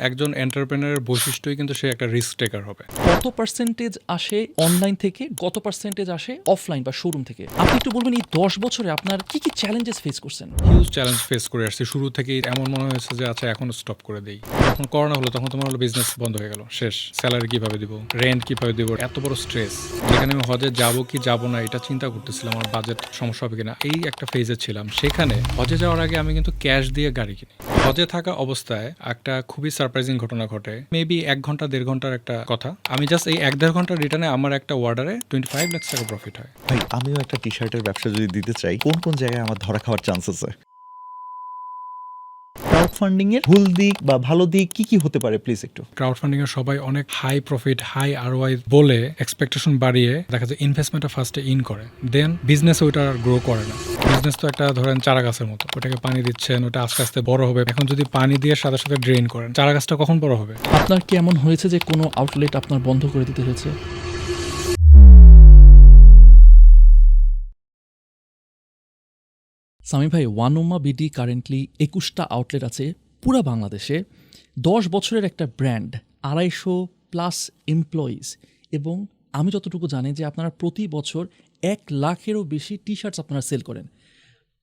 একজন এন্টারপ্রেনারের বৈশিষ্ট্যই কিন্তু সে একটা রিস্ক টেকার হবে। কত পার্সেন্টেজ আসে অনলাইন থেকে, কত পার্সেন্টেজ আসে অফলাইন বা শোরুম থেকে? আপনি একটু বলবেন এই 10 বছরে আপনার কি কি চ্যালেঞ্জেস ফেস করছেন? হিউজ চ্যালেঞ্জ ফেস করে আসছি শুরু থেকেই। এমন মনে হয়েছে যে আচ্ছা এখন স্টপ করে দেই। যখন করোনা হলো তখন তোমার হলো বিজনেস বন্ধ হয়ে গেল, শেষ। স্যালারি কিভাবে দিব, রেন্ট কিভাবে দিব, এত বড় স্ট্রেস। যেখানে আমি হজে যাবো কি যাবো না এটা চিন্তা করতেছিলাম, আমার বাজেট সমস্যা হবে কিনা, এই একটা ফেজে ছিলাম। সেখানে হজে যাওয়ার আগে আমি কিন্তু ক্যাশ দিয়ে গাড়ি কিনি। হজে থাকা অবস্থায় একটা খুবই সারপ্রাইজিং ঘটনা ঘটে। মেবি 1 ঘন্টা 1.5 ঘন্টার একটা কথা। আমি জাস্ট এই 1-1.5 ঘন্টার রিটার্নে আমার একটা অর্ডারে 25 লাখ টাকা প্রফিট হয়। ভাই আমিও একটা টি শার্টের ব্যবসা যদি দিতে চাই, কোন কোন জায়গায় আমার ধরা খাওয়ার চান্স আছে? ক্রাউড ফান্ডিং এর ভুল দিক বা ভালো দিক কি কি হতে পারে প্লিজ একটু। ক্রাউড ফান্ডিং এর সবাই অনেক হাই প্রফিট, হাই আরওআই বলে এক্সপেকটেশন বাড়িয়ে দেখা যায় ইনভেস্টমেন্টটা ফার্স্টে ইন করে, দেন বিজনেস ওইটা আর গ্রো করে না। বিজনেস তো একটা ধরেন চারা গাছের মতো, ওটাকে পানি দিচ্ছেন, ওটা আস্তে আস্তে বড় হবে। এখন যদি পানি দিয়ে সাথে সাথে ড্রেন করেন, চারা গাছটা কখন বড় হবে? আপনার কি এমন হয়েছে যে কোনো আউটলেট আপনার বন্ধ করে দিতে হয়েছে? সামি ভাই, ওয়ানুম্মা বিডি কারেন্টলি 21টা আউটলেট আছে পুরা বাংলাদেশে। 10 বছরের একটা ব্র্যান্ড, 250+ এমপ্লয়িজ, এবং আমি যতটুকু জানি যে আপনারা প্রতি বছর 1 লাখেরও বেশি টি শার্টস আপনারা সেল করেন।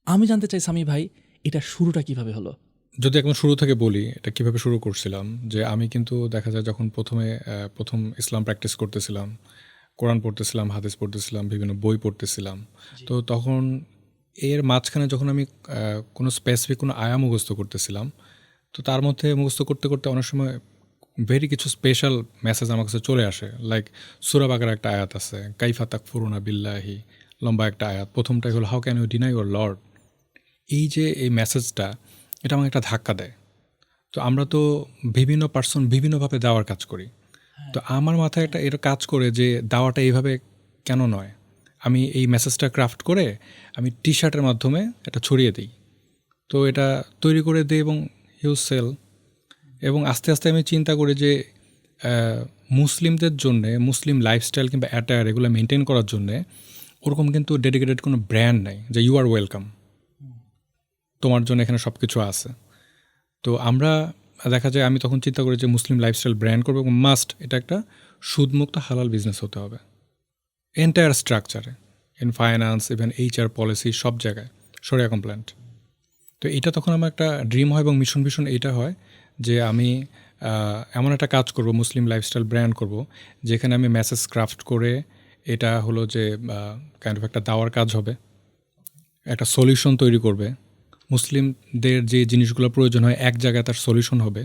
আমি জানতে চাই সামি ভাই, এটা শুরুটা কিভাবে হলো? যদি একদম শুরু থেকে বলি এটা কিভাবে শুরু করছিলাম, যে আমি কিন্তু দেখা যায় যখন প্রথম ইসলাম প্র্যাকটিস করতেছিলাম, কোরআন পড়তেছিলাম, হাদিস পড়তেছিলাম, বিভিন্ন বই পড়তেছিলাম। তো তখন এর মাঝখানে যখন আমি কোনো স্পেসিফিক কোনো আয়া মুখস্থ করতেছিলাম, তো তার মধ্যে মুখস্থ করতে করতে অনেক সময় ভেরি কিছু স্পেশাল মেসেজ আমার কাছে চলে আসে। লাইক সূরা বাকারার একটা আয়াত আছে, কাইফা তাকফুরুনা বিল্লাহি, লম্বা একটা আয়াত। প্রথমটাই হলো how can you deny your lord. এই যে এই মেসেজটা, এটা আমাকে একটা ধাক্কা দেয়। তো আমরা তো বিভিন্ন পার্সন বিভিন্নভাবে দেওয়ার কাজ করি। তো আমার মাথায় এটা কাজ করে যে দাওয়াটা এইভাবে কেন নয়, আমি এই মেসেজটা ক্রাফট করে আমি টি শার্টের মাধ্যমে এটা ছড়িয়ে দিই। তো এটা তৈরি করে দিই এবং হিউজ সেল। এবং আস্তে আস্তে আমি চিন্তা করি যে মুসলিমদের জন্যে, মুসলিম লাইফস্টাইল কিংবা অ্যাটায়ার এগুলো মেনটেন করার জন্যে ওরকম কিন্তু ডেডিকেটেড কোনো ব্র্যান্ড নেই যে ইউ আর ওয়েলকাম, তোমার জন্য এখানে সব কিছু আছে। তো আমরা দেখা যায় আমি তখন চিন্তা করি যে মুসলিম লাইফস্টাইল ব্র্যান্ড করবো এবং মাস্ট এটা একটা সুদমুক্ত হালাল বিজনেস হতে হবে এন্টায়ার স্ট্রাকচারে, in finance, even HR policy, সব জায়গায় শরিয়া কমপ্লায়েন্ট। তো এটা তখন আমার একটা ড্রিম হয় এবং মিশন ভিশন এইটা হয় যে আমি এমন একটা কাজ করব, মুসলিম লাইফস্টাইল ব্র্যান্ড করব, যেখানে আমি মেসেজ ক্রাফট করে এটা হলো যে কাইন্ড অফ একটা দাওয়ার কাজ হবে, একটা সলিউশন তৈরি করবে। মুসলিমদের যে জিনিসগুলো প্রয়োজন হয় এক জায়গায় তার সলিউশন হবে,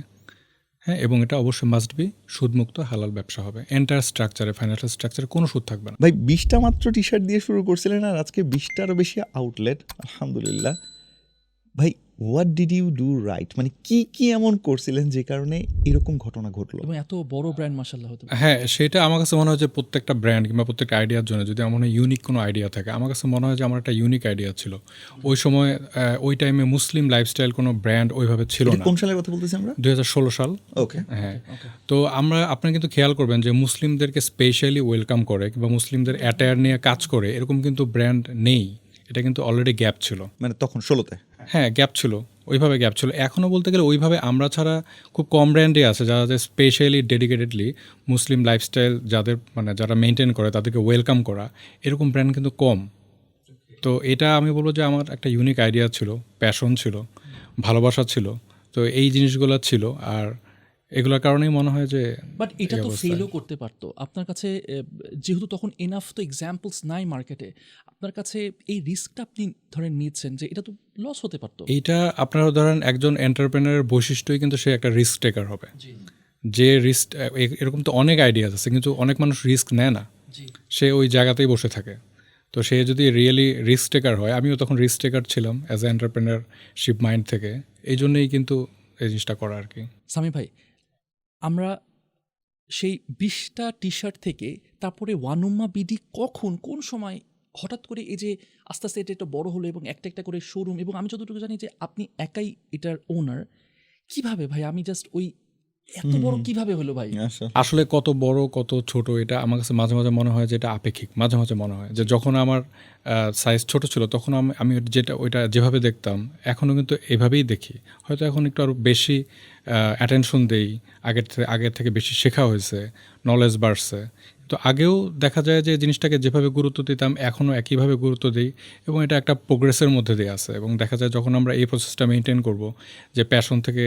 হ্যাঁ। এবং এটা অবশ্যই মাস্ট বি সুদমুক্ত হালাল ব্যবসা হবে। এন্টায়ার স্ট্রাকচারে, ফাইন্যান্সিয়াল স্ট্রাকচারে কোনো সুদ থাকবে না। ভাই 20টা মাত্র টি শার্ট দিয়ে শুরু করছিলেন আর আজকে 20টারও বেশি আউটলেট, আলহামদুলিল্লাহ। ভাই what did you do right, মানে কি কি এমন করছিলেন যে কারণে এরকম ঘটনা ঘটলো? এবং এত বড় ব্র্যান্ড মাশাআল্লাহ হতে পারে। হ্যাঁ, সেটা আমার কাছে মনে হয় যে প্রত্যেকটা ব্র্যান্ড কিংবা প্রত্যেকটা আইডিয়ার জন্য যদি আমার মনে হয় ইউনিক কোনো আইডিয়া থাকে, আমার কাছে মনে হয় যে আমার একটা ইউনিক আইডিয়া ছিল ওই সময়। ওই টাইমে মুসলিম লাইফস্টাইল কোনো ব্র্যান্ড ওইভাবে ছিল এটা না। কোন সালের কথা বলতেছি আমরা? 2016 সাল। ওকে। হ্যাঁ। তো আপনি কিন্তু খেয়াল করবেন যে মুসলিমদেরকে স্পেশালি ওয়েলকাম করে কিংবা মুসলিমদের অ্যাটায়ার নিয়ে কাজ করে এরকম কিন্তু ব্র্যান্ড নেই। এটা কিন্তু অলরেডি গ্যাপ ছিল। মানে তখন 16তে? হ্যাঁ, গ্যাপ ছিল, ওইভাবে গ্যাপ ছিল। এখনও বলতে গেলে ওইভাবে আমরা ছাড়া খুব কম ব্র্যান্ডই আছে যারা স্পেশালি ডেডিকেটেডলি মুসলিম লাইফস্টাইল যারা মেনটেন করে তাদেরকে ওয়েলকাম করা, এরকম ব্র্যান্ড কিন্তু কম। তো এটা আমি বলবো যে আমার একটা ইউনিক আইডিয়া ছিল, প্যাশন ছিল, ভালোবাসা ছিল। তো এই জিনিসগুলো ছিল, আর এগুলোর কারণেই মনে হয় যে বাট এটা তো ফেলও করতে পারতো আপনার কাছে, যেহেতু তখন এনাফ তো এক্সাম্পলস নাই মার্কেটে। আপনার কাছে এই রিস্কটা আপনি ধরেন নিচ্ছেন যে এটা তো লস হতে পারতো। এইটা আপনারা ধরেন একজন এন্টারপ্রেনারের বৈশিষ্ট্যই কিন্তু সে একটা রিস্ক টেকার হবে। যে রিস্ক, এরকম তো অনেক আইডিয়া আছে কিন্তু অনেক মানুষ রিস্ক নেয় না, সে ওই জায়গাতেই বসে থাকে। তো সে যদি রিয়েলি রিস্ক টেকার হয়, আমিও তখন রিস্ক টেকার ছিলাম অ্যাজ এ এন্টারপ্রেনারশিপ মাইন্ড থেকে, এই জন্যই কিন্তু এই জিনিসটা করা আর কি। সামি ভাই, আমরা সেই 20টা টি শার্ট থেকে তারপরে ওয়ানুম্মা বিডি কোন সময় হঠাৎ করে এই যে আস্তে আস্তে এটা একটা বড় হলো এবং একটা একটা করে শোরুম, এবং আমি যতটুকু জানি যে আপনি একাই এটার ওনার। কিভাবে ভাই, আমি জাস্ট ওই এত বড় কিভাবে হলো ভাই? আসলে কত বড় কত ছোট এটা আমার কাছে মাঝে মাঝে মনে হয় যে এটা আপেক্ষিক। মাঝে মাঝে মনে হয় যে যখন আমার সাইজ ছোট ছিল তখন আমি ওইটা যেভাবে দেখতাম এখনও কিন্তু এভাবেই দেখি। হয়তো এখন একটু আরও বেশি অ্যাটেনশন দেই, আগের থেকে বেশি শেখা হয়েছে, নলেজ বাড়ছে। তো আগেও দেখা যায় যে জিনিসটাকে যেভাবে গুরুত্ব দিতাম এখনও একইভাবে গুরুত্ব দিই, এবং এটা একটা প্রোগ্রেসের মধ্যে দিয়ে আছে। এবং দেখা যায় যখন আমরা এই প্রসেসটা মেনটেন করব, যে প্যাশন থেকে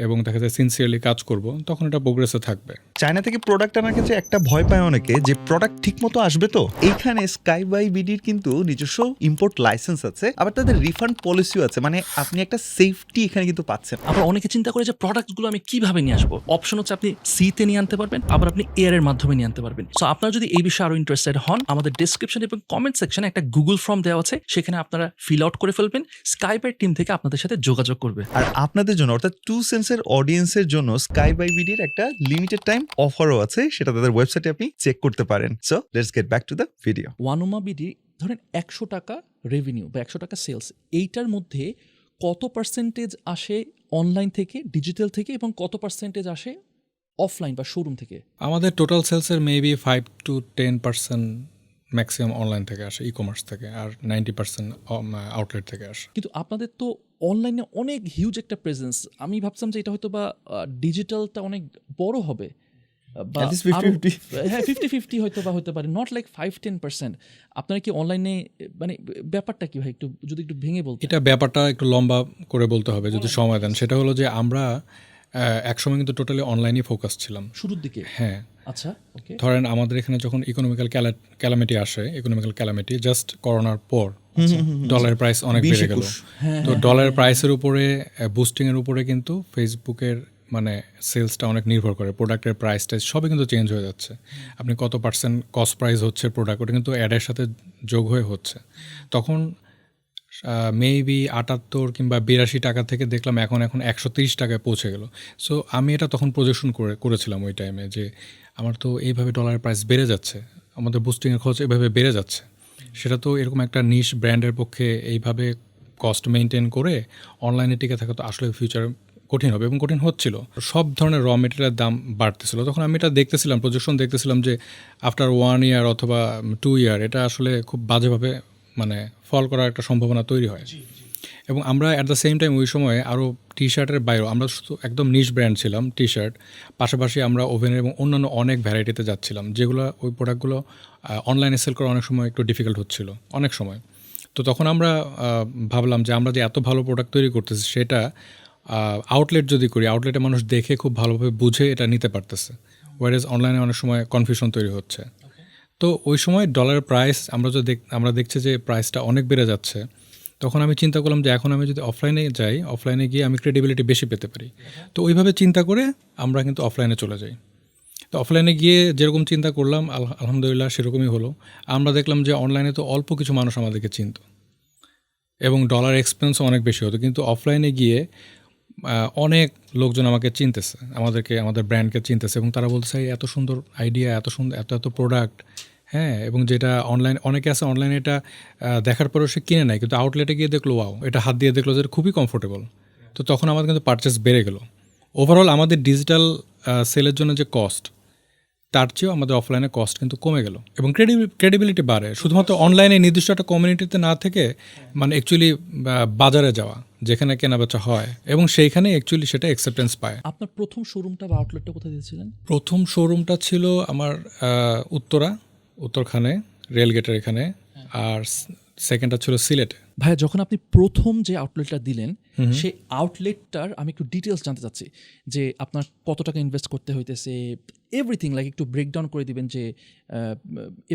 এবং দেখা যায় সিনসিয়ারলি কাজ করব, তখন এটা প্রোগ্রেসে থাকবে। চায়না থেকে প্রোডাক্ট আনার ক্ষেত্রে একটা ভয় পায় অনেকে যে প্রোডাক্ট ঠিক মতো আসবে। তো এইখানে স্কাই বাই বিডির কিন্তু নিজস্ব ইম্পোর্ট লাইসেন্স আছে, আবার তাদের রিফান্ড পলিসিও আছে, মানে আপনি একটা সেফটি এখানে কিন্তু পাচ্ছেন। আবার অনেকে চিন্তা করে যে প্রোডাক্টগুলো আমি কিভাবে নিয়ে আসবো। অপশন হচ্ছে আপনি সিতে নিয়ে আনতে পারবেন, আবার আপনি এয়ারের মাধ্যমে নিয়ে আনতে পারবেন। সো আপনারা যদি এই বিষয়ে আরো ইন্টারেস্টেড হন, আমাদের ডেসক্রিপশন এবং কমেন্ট সেকশনে একটা গুগল ফর্ম দেওয়া আছে, সেখানে আপনারা ফিল আউট করে ফেলবেন। স্কাইবাই টিম থেকে আপনাদের সাথে যোগাযোগ করবে। আর আপনাদের জন্য অর্থাৎ 2 সেন্সের অডিয়েন্সের জন্য স্কাই বাই বিডির একটা লিমিটেড টাইম অফারও আছে, সেটা তাদের ওয়েবসাইটে আপনি চেক করতে পারেন। So let's get back to the video. ওয়ানুমা বিডি ধরেন 100 টাকা রেভিনিউ বা 100 টাকা সেলস, এইটার মধ্যে কত পার্সেন্টেজ আসে অনলাইন থেকে, ডিজিটাল থেকে, এবং কত পার্সেন্টেজ আসে অফলাইন বা শোরুম থেকে? আমাদের টোটাল সেলসের মেবি 5 to 10% ম্যাক্সিমাম অনলাইন থেকে আসে, ই কমার্স থেকে, আর 90% আউটলেট থেকে আসে। কিন্তু আপনাদের তো অনলাইনে অনেক হিউজ একটা প্রেজেন্স। আমি ভাবছিলাম যে এটা হয়তো বা ডিজিটালটা অনেক বড় হবে, বা At least 50-50 হ্যাঁ 50-50 হয়তো বা হতে পারে, নট লাইক 5-10%। আপনারা কি অনলাইনে, মানে ব্যাপারটা কি ভাই, যদি একটু ভেঙে বলতে। এটা ব্যাপারটা একটু লম্বা করে বলতে হবে যদি সময় দেন। সেটা হলো যে আমরা একসময় কিন্তু টোটালি অনলাইনেই ফোকাস ছিলাম। শুরুর দিকে? হ্যাঁ, আচ্ছা, ওকে। ধরেন আমাদের এখানে যখন ইকোনমিক্যাল ক্যালামিটি আসে, ইকোনমিক্যাল ক্যালামিটি জাস্ট করোনার পর, ডলারের প্রাইস অনেক বেড়ে গেল। তো ডলারের প্রাইসের উপরে, বুস্টিংয়ের উপরে কিন্তু ফেসবুকের মানে সেলসটা অনেক নির্ভর করে। প্রোডাক্টের প্রাইসটা সবই কিন্তু চেঞ্জ হয়ে যাচ্ছে। আপনি কত পার্সেন্ট কস্ট প্রাইস হচ্ছে প্রোডাক্ট, ওটা কিন্তু অ্যাডের সাথে যোগ হয়ে হচ্ছে। তখন মেবি 78 কিংবা 82 টাকা থেকে দেখলাম এখন 130 টাকায় পৌঁছে গেল। সো আমি এটা তখন প্রজেকশন করেছিলাম ওই টাইমে, যে আমার তো এইভাবে ডলারের প্রাইস বেড়ে যাচ্ছে, আমাদের বুস্টিংয়ের খরচ এইভাবে বেড়ে যাচ্ছে, সেটা তো এরকম একটা নিশ ব্র্যান্ডের পক্ষে এইভাবে কস্ট মেনটেন করে অনলাইনে টিকে থাকা তো আসলে ফিউচার কঠিন হবে, এবং কঠিন হচ্ছিল। সব ধরনের র মেটেরিয়ালের দাম বাড়তেছিল। তখন আমি এটা দেখতেছিলাম, প্রজেকশন দেখতেছিলাম যে আফটার 1 ইয়ার অথবা 2 ইয়ার এটা আসলে খুব বাজেভাবে মানে ফল করার একটা সম্ভাবনা তৈরি হয়। এবং আমরা অ্যাট দ্য সেম টাইম ওই সময় আরও টি শার্টের বাইরেও, আমরা শুধু একদম নিশ ব্র্যান্ড ছিলাম টি শার্ট, পাশাপাশি আমরা ওভেনের এবং অন্যান্য অনেক ভ্যারাইটিতে যাচ্ছিলাম, যেগুলো ওই প্রোডাক্টগুলো অনলাইনে সেল করা অনেক সময় একটু ডিফিকাল্ট হচ্ছিল অনেক সময়। তো তখন আমরা ভাবলাম যে আমরা যে এত ভালো প্রোডাক্ট তৈরি করতেছি, সেটা আউটলেট যদি করি, আউটলেটে মানুষ দেখে খুব ভালোভাবে বুঝে এটা নিতে পারতেছে, ওয়ারেজ অনলাইনে অনেক সময় কনফিউশন তৈরি হচ্ছে। তো ওই সময় ডলারের প্রাইস আমরা দেখছি যে প্রাইসটা অনেক বেড়ে যাচ্ছে। তখন আমি চিন্তা করলাম যে এখন আমি যদি অফলাইনে যাই, অফলাইনে গিয়ে আমি ক্রেডিবিলিটি বেশি পেতে পারি। তো ওইভাবে চিন্তা করে আমরা কিন্তু অফলাইনে চলে যাই। তো অফলাইনে গিয়ে যেরকম চিন্তা করলাম আলহামদুলিল্লাহ সেরকমই হলো। আমরা দেখলাম যে অনলাইনে তো অল্প কিছু মানুষ আমাদেরকে চিনত এবং ডলার এক্সপেন্সও অনেক বেশি হতো, কিন্তু অফলাইনে গিয়ে অনেক লোকজন আমাকে চিনতেছে, আমাদের ব্র্যান্ডকে চিনতেছে, এবং তারা বলতেছে এত সুন্দর আইডিয়া, এত সুন্দর এত প্রোডাক্ট, হ্যাঁ, এবং যেটা অনেকে আছে অনলাইনে এটা দেখার পরেও সে কিনে নেয়, কিন্তু আউটলেটে গিয়ে দেখলো ওয়াও, এটা হাত দিয়ে দেখলো যে এটা খুবই কমফোর্টেবল। তো তখন আমাদের কিন্তু পারচেস বেড়ে গেল। ওভারঅল আমাদের ডিজিটাল সেলের জন্য যে কস্ট, তার চেয়েও আমাদের অফলাইনে কস্ট কিন্তু কমে গেল, এবং ক্রেডিবিলিটি বাড়ে। শুধুমাত্র অনলাইনে নির্দিষ্ট একটা কমিউনিটিতে না থেকে, মানে অ্যাকচুয়ালি বাজারে যাওয়া যেখানে কেনাবেচা হয়, এবং সেইখানে অ্যাকচুয়ালি সেটা অ্যাকসেপ্টেন্স পায়। আপনার প্রথম শোরুমটা বা আউটলেটটা কোথায় দিয়েছিলেন? প্রথম শোরুমটা ছিল আমার উত্তরখানে, রেলগেটের এখানে, আর সেকেন্ডটা ছিল সিলেটে। ভাইয়া, যখন আপনি প্রথম যে আউটলেটটা দিলেন, সেই আউটলেটটার আমি একটু ডিটেলস জানতে চাচ্ছি, যে আপনার কত টাকা ইনভেস্ট করতে হইতেছে, এভরিথিং, লাইক একটু ব্রেকডাউন করে দিবেন, যে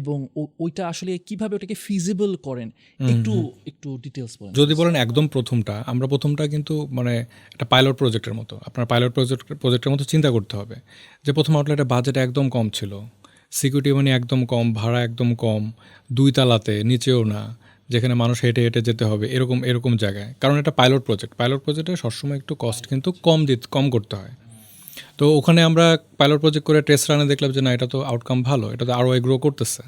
এবং ওইটা আসলে কিভাবে ওটাকে ফিজিবল করেন, একটু ডিটেলস বলেন। যদি বলেন একদম আমরা প্রথমটা কিন্তু মানে একটা পাইলট প্রজেক্টের মতো, আপনার পাইলট প্রজেক্টের মতো চিন্তা করতে হবে। যে প্রথম আউটলেটের বাজেট একদম কম ছিল, সিকিউরিটি মানি একদম কম, ভাড়া একদম কম, 2 তালাতে, নিচেও না, যেখানে মানুষ হেঁটে হেঁটে যেতে হবে, এরকম জায়গায়। কারণ এটা পাইলট প্রজেক্টে সবসময় একটু কস্ট কিন্তু কম করতে হয়। তো ওখানে আমরা পাইলট প্রজেক্ট করে টেস্ট রানে দেখলাম যে না, এটা তো আউটকাম ভালো, এটা তো আরও এগ্রো করতেছে।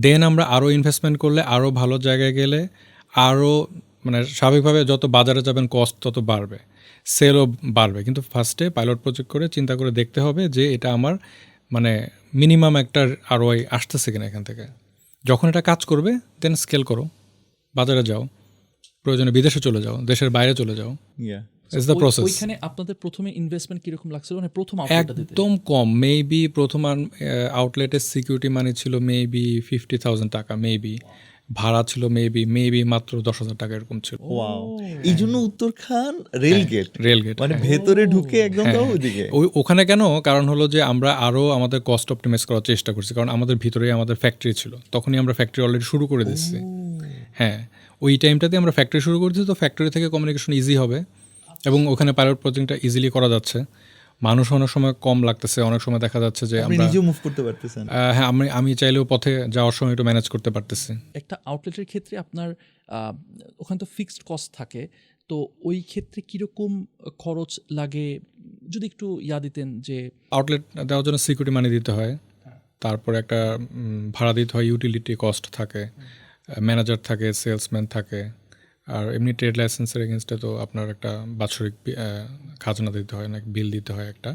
দেন আমরা আরও ইনভেস্টমেন্ট করলে, আরও ভালো জায়গায় গেলে, আরও মানে স্বাভাবিকভাবে যত বাজারে যাবেন কস্ট তত বাড়বে, সেলও বাড়বে। কিন্তু ফার্স্টে পাইলট প্রজেক্ট করে চিন্তা করে দেখতে হবে যে এটা আমার মানে মিনিমাম একটা আরওআই আসতেছে কিনা এখান থেকে। যখন এটা কাজ করবে দেন স্কেল করো, বাজারে যাও, প্রয়োজনে বিদেশে চলে যাও, দেশের বাইরে চলে যাও। It's the process. ওইখানে আপনাদের প্রথমে ইনভেস্টমেন্ট কিরকম লাগছিল, মানে প্রথম আউটলেটটা দিতে? একদম কম, মেবি প্রথম আউটলেটের সিকিউরিটি মানি ছিল মেবি 50,000 টাকা, মেবি ভাড়া ছিল মেবি মাত্র 10,000 টাকা এরকম ছিল। ওয়াও, এই জন্য উত্তরখান রেলগেট, রেলগেট মানে ভেতরে ঢুকে একদম তো ওইদিকে। ওখানে কেন, কারণ হলো যে আমরা আরও আমাদের কস্ট অপটিমাইজ করার চেষ্টা করছি, কারণ আমাদের ভিতরেই আমাদের ফ্যাক্টরি ছিল, তখনই আমরা ফ্যাক্টরি অলরেডি শুরু করে দিচ্ছি। হ্যাঁ, ওই টাইমটাতে আমরা ফ্যাক্টরি শুরু করেছি, তো ফ্যাক্টরি থেকে কমিউনিকেশন ইজি হবে এবং ওখানে পাইলট প্রজেক্টটা ইজিলি করা যাচ্ছে। মানুষ অনেক সময় কম লাগতেছে, অনেক সময় দেখা যাচ্ছে যে আপনি আমরা নিজেও মুভ করতে পারতেছেন। হ্যাঁ, আমি চাইলেও পথে যাওয়ার সময় একটু ম্যানেজ করতে পারতেছি। একটা আউটলেটের ক্ষেত্রে আপনার ওখানে তো ফিক্সড কস্ট থাকে, তো ওই ক্ষেত্রে কীরকম খরচ লাগে যদি একটু দিতেন যে? আউটলেট দেওয়ার জন্য সিকিউরিটি মানি দিতে হয়, তারপরে একটা ভাড়া দিতে হয়, ইউটিলিটি কস্ট থাকে, ম্যানেজার থাকে, সেলসম্যান থাকে, আর এমনি ট্রেড লাইসেন্সের এগেনস্টে তো আপনার একটা বাৎসরিক খাজনা দিতে হয়, না বিল দিতে হয় একটা,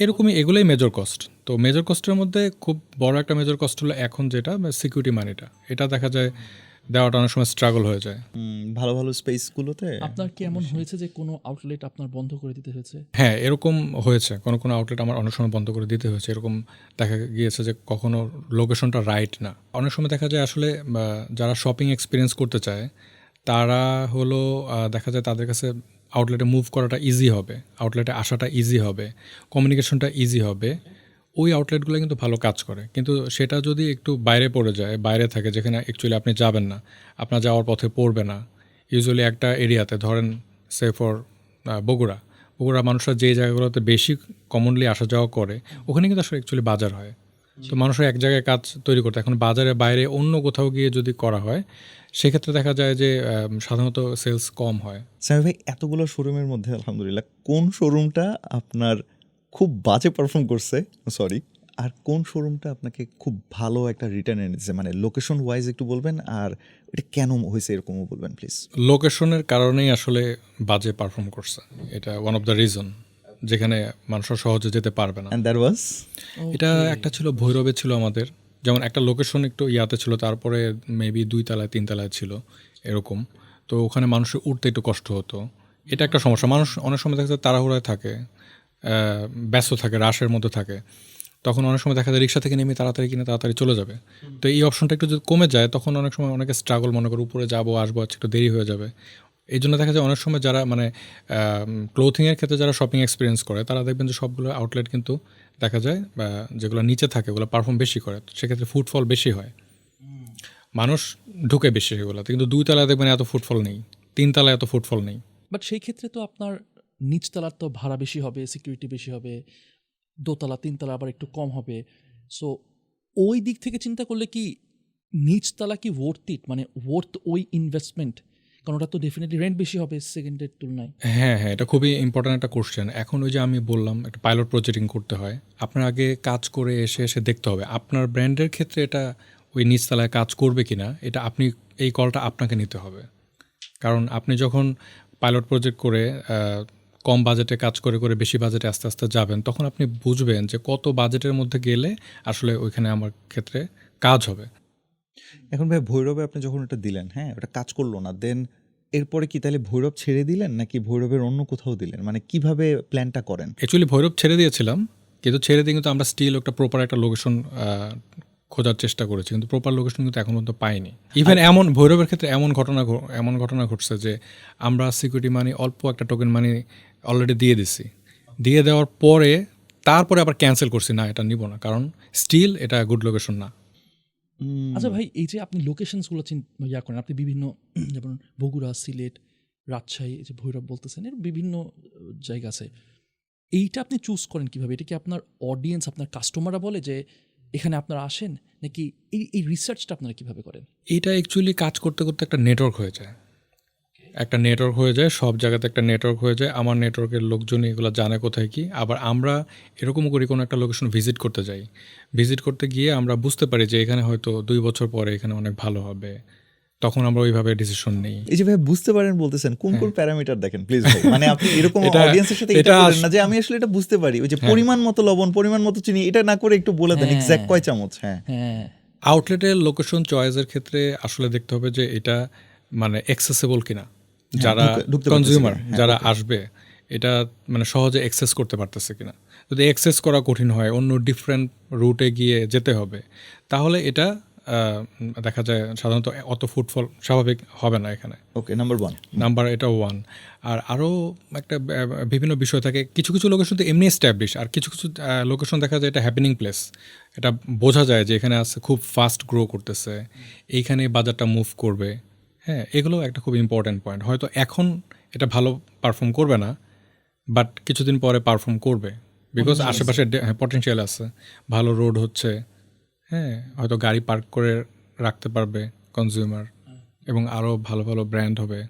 এরকমই এগুলোই মেজর কস্ট। তো মেজর কস্টের মধ্যে খুব বড় একটা মেজর কস্ট হলো এখন যেটা সিকিউরিটি মানিটা, এটা দেখা যায় দেওয়াটা অনেক সময় স্ট্রাগল হয়ে যায়। ভালো ভালো স্পেসগুলোতে আপনার কি এমন হয়েছে যে কোনো আউটলেট আপনার বন্ধ করে দিতে হয়েছে? হ্যাঁ, এরকম হয়েছে, কোনো আউটলেট আমার অনেক সময় বন্ধ করে দিতে হয়েছে। এরকম দেখা গিয়েছে যে কখনো লোকেশনটা রাইট না। অনেক সময় দেখা যায় আসলে যারা শপিং এক্সপিরিয়েন্স করতে চায় তারা হলো দেখা যায় তাদের কাছে আউটলেটে মুভ করাটা ইজি হবে, আউটলেটে আসাটা ইজি হবে, কমিউনিকেশনটা ইজি হবে, ওই আউটলেটগুলো কিন্তু ভালো কাজ করে। কিন্তু সেটা যদি একটু বাইরে পড়ে যায়, বাইরে থাকে, যেখানে অ্যাকচুয়ালি আপনি যাবেন না, আপনার যাওয়ার পথে পড়বে না, ইউজুয়ালি একটা এরিয়াতে, ধরেন সে ফর বগুড়া মানুষরা যে জায়গাগুলোতে বেশি কমনলি আসা যাওয়া করে, ওখানে কিন্তু আসলে অ্যাকচুয়ালি বাজার হয়। তো মানুষের এক জায়গায় কাজ তৈরি করতে, এখন বাজারের বাইরে অন্য কোথাও গিয়ে যদি করা হয়, সেক্ষেত্রে দেখা যায় যে সাধারণত সেলস কম হয়। স্যার ভাই, এতগুলো শোরুমের মধ্যে আলহামদুলিল্লাহ কোন শোরুমটা আপনার খুব বাজে পারফর্ম করছে, সরি, আর কোন শোরুমটা আপনাকে খুব ভালো একটা রিটার্ন এনেছে, মানে লোকেশন ওয়াইজ একটু বলবেন, আর এটা কেন হয়েছে এরকমও বলবেন প্লিজ। লোকেশনের কারণেই আসলে বাজে পারফর্ম করছে, এটা ওয়ান অফ দ্য রিজন, যেখানে মানুষরা সহজে যেতে পারবে না। অ্যান্ড দ্যাট ওয়াজ, এটা একটা ছিল ভৈরবে ছিল আমাদের, যেমন একটা লোকেশন একটু ইয়াতে ছিল, তারপরে মেবি 2 তলায় 3 তলায় ছিল এরকম। তো ওখানে মানুষের উঠতে একটু কষ্ট হতো, এটা একটা সমস্যা। মানুষ অনেক সময় দেখা যায় তাড়াহুড়ায় থাকে, ব্যস্ত থাকে, রাশের মধ্যে থাকে, তখন অনেক সময় দেখা যায় রিক্সা থেকে নেমে তাড়াতাড়ি কিনে তাড়াতাড়ি চলে যাবে। তো এই অপশনটা একটু যদি কমে যায়, তখন অনেক সময় অনেকে স্ট্রাগল মনে করে, উপরে যাবো আসবো, আজকে একটু দেরি হয়ে যাবে। এই জন্য দেখা যায় অনেক সময় যারা মানে ক্লোথিংয়ের ক্ষেত্রে যারা শপিং এক্সপিরিয়েন্স করে, তারা দেখবেন যে সবগুলো আউটলেট কিন্তু দেখা যায় যেগুলো নিচে থাকে ওগুলো পারফর্ম বেশি করে, সেক্ষেত্রে ফুটফল বেশি হয়, মানুষ ঢুকে বেশি সেগুলোতে। কিন্তু 2 তলায় দেখবেন এত ফুটফল নেই, 3 তলায় এত ফুটফল নেই। বাট সেই ক্ষেত্রে তো আপনার নিচতলার তো ভাড়া বেশি হবে, সিকিউরিটি বেশি হবে, দোতলা 3 তলা আবার একটু কম হবে। সো ওই দিক থেকে চিন্তা করলে কি নিচতলা কি ওয়ার্থ ইট, মানে ওয়ার্থ ওই ইনভেস্টমেন্ট? কারণ ওটা তো ডেফিনেটলি রেন্ট বেশি হবে সেকেন্ডের তুলনায়। হ্যাঁ, এটা খুবই ইম্পর্ট্যান্ট একটা কোশ্চেন। এখন ওই যে আমি বললাম একটা পাইলট প্রজেক্টিং করতে হয়, আপনার আগে কাজ করে এসে দেখতে হবে আপনার ব্র্যান্ডের ক্ষেত্রে এটা ওই নিচতলায় কাজ করবে কিনা, এটা আপনি এই কলটা আপনাকে নিতে হবে। কারণ আপনি যখন পাইলট প্রজেক্ট করে কম বাজেটে কাজ করে বেশি বাজেটে আস্তে আস্তে যাবেন, তখন আপনি বুঝবেন যে কত বাজেটের মধ্যে গেলে আসলে ওইখানে আমার ক্ষেত্রে কাজ হবে। এখন ভাই ভৈরবে আপনি যখন এটা দিলেন, হ্যাঁ, ওটা কাজ করলো না, দেন এরপরে কি তাহলে ভৈরব ছেড়ে দিলেন নাকি ভৈরবের অন্য কোথাও দিলেন, মানে কিভাবে প্ল্যানটা করেন? অ্যাকচুয়ালি ভৈরব ছেড়ে দিয়েছিলাম, কিন্তু ছেড়ে দিয়ে কিন্তু আমরা স্টিল একটা প্রপার একটা লোকেশন খোঁজার চেষ্টা করেছি, কিন্তু প্রপার লোকেশন কিন্তু এখন পর্যন্ত পাইনি। ইভেন এমন ভৈরবের ক্ষেত্রে এমন ঘটনা ঘটছে যে আমরা সিকিউরিটি মানি অল্প একটা টোকেন মানি অলরেডি দিয়ে দিছি, দিয়ে দেওয়ার পরে তারপরে আবার ক্যান্সেল করছি, না এটা নিব না, কারণ স্টিল এটা গুড লোকেশন না। আচ্ছা ভাই, এই যে আপনি লোকেশনসগুলো করেন, আপনি বিভিন্ন যেমন বগুড়া, সিলেট, রাজশাহী, এই যে ভৈরব বলতেছেন, এর বিভিন্ন জায়গা আছে, এইটা আপনি চুজ করেন কিভাবে? এটা কি আপনার অডিয়েন্স, আপনার কাস্টমাররা বলে যে এখানে আপনারা আসেন, নাকি এই রিসার্চটা আপনারা কিভাবে করেন? এটা অ্যাকচুয়ালি কাজ করতে করতে একটা নেটওয়ার্ক হয়ে যায়, সব জায়গাতে একটা নেটওয়ার্ক হয়ে যায়। আমার নেটওয়ার্কের লোকজনই এগুলো জানে কোথায় কি। আবার আমরা এরকমও করি, কোনো একটা লোকেশন ভিজিট করতে যাই, ভিজিট করতে গিয়ে আমরা বুঝতে পারি যে এখানে হয়তো 2 বছর পরে এখানে অনেক ভালো হবে, তখন আমরা ওইভাবে ডিসিশন নেই। এই যে ভাই বুঝতে পারেন বলতেছেন, কোন কোন প্যারামিটার দেখেন প্লিজ ভাই, মানে আপনি এরকম এটা- অডিয়েন্সের সাথে এটা বলেন না যে আমি আসলে এটা বুঝতে পারি, ওই যে পরিমাণ মতো লবণ, পরিমাণ মতো চিনি, এটা না করে একটু বলে দেন এক্স্যাক্ট কয় চামচ। হ্যাঁ, হ্যাঁ, আউটলেটের লোকেশন চয়েসের ক্ষেত্রে আসলে দেখতে হবে যে এটা মানে অ্যাক্সেসেবল কিনা, যারা ঢুকতে পারতেছে কনজিউমার কিনা। হ্যাঁ, যারা okay. আসবে এটা মানে সহজে অ্যাক্সেস করতে পারতেছে কিনা। যদি অ্যাক্সেস করা কঠিন হয়, অন্য ডিফারেন্ট রুটে গিয়ে যেতে হবে, তাহলে এটা দেখা যায় সাধারণত অত ফুটফল স্বাভাবিক হবে না এখানে। ওকে, নাম্বার 1। নাম্বার এটা 1। আর আরও একটা বিভিন্ন বিষয় থাকে, কিছু কিছু লোকেশন তো এমনি এস্টাবলিশ, আর কিছু কিছু লোকেশন দেখা যায় এটা হ্যাপেনিং প্লেস। এটা বোঝা যায় যে এখানে আছে, খুব ফাস্ট গ্রো করতেছে, এইখানে বাজারটা মুভ করবে। হ্যাঁ, এগুলো একটা খুব ইম্পর্ট্যান্ট পয়েন্ট। হয়তো এখন এটা ভালো পারফর্ম করবে না, বাট কিছুদিন পরে পারফর্ম করবে, বিকজ আশেপাশে পটেনশিয়াল আছে, ভালো রোড হচ্ছে। হ্যাঁ, হয়তো গাড়ি পার্ক করে রাখতে পারবে কনজিউমার, এবং আরও ভালো ভালো ব্র্যান্ড হবে,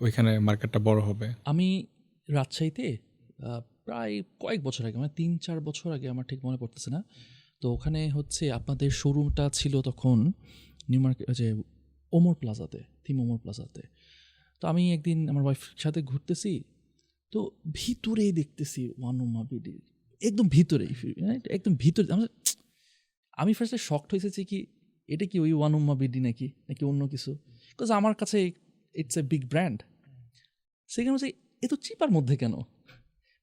ওইখানে মার্কেটটা বড় হবে। আমি রাজশাহীতে প্রায় কয়েক বছর আগে, মানে 3-4 বছর আগে, আমার ঠিক মনে পড়তেছে না, তো ওখানে হচ্ছে আপনাদের শোরুমটা ছিল তখন নিউ মার্কেট, যে ওমর প্লাজাতে, থিম ওমর প্লাজাতে। তো আমি একদিন আমার ওয়াইফের সাথে ঘুরতেছি, তো ভিতরে দেখতেছি ওয়ানুমা বিডি, একদম ভিতরেই, একদম ভিতরে। আমি ফার্স্টে শকড হয়েছে কি এটা কি ওই ওয়ানুম্মা বিডি নাকি নাকি অন্য কিছু, বিকজ আমার কাছে ইটস এ বিগ ব্র্যান্ড। সেখানে হচ্ছে এত চিপার মধ্যে কেন?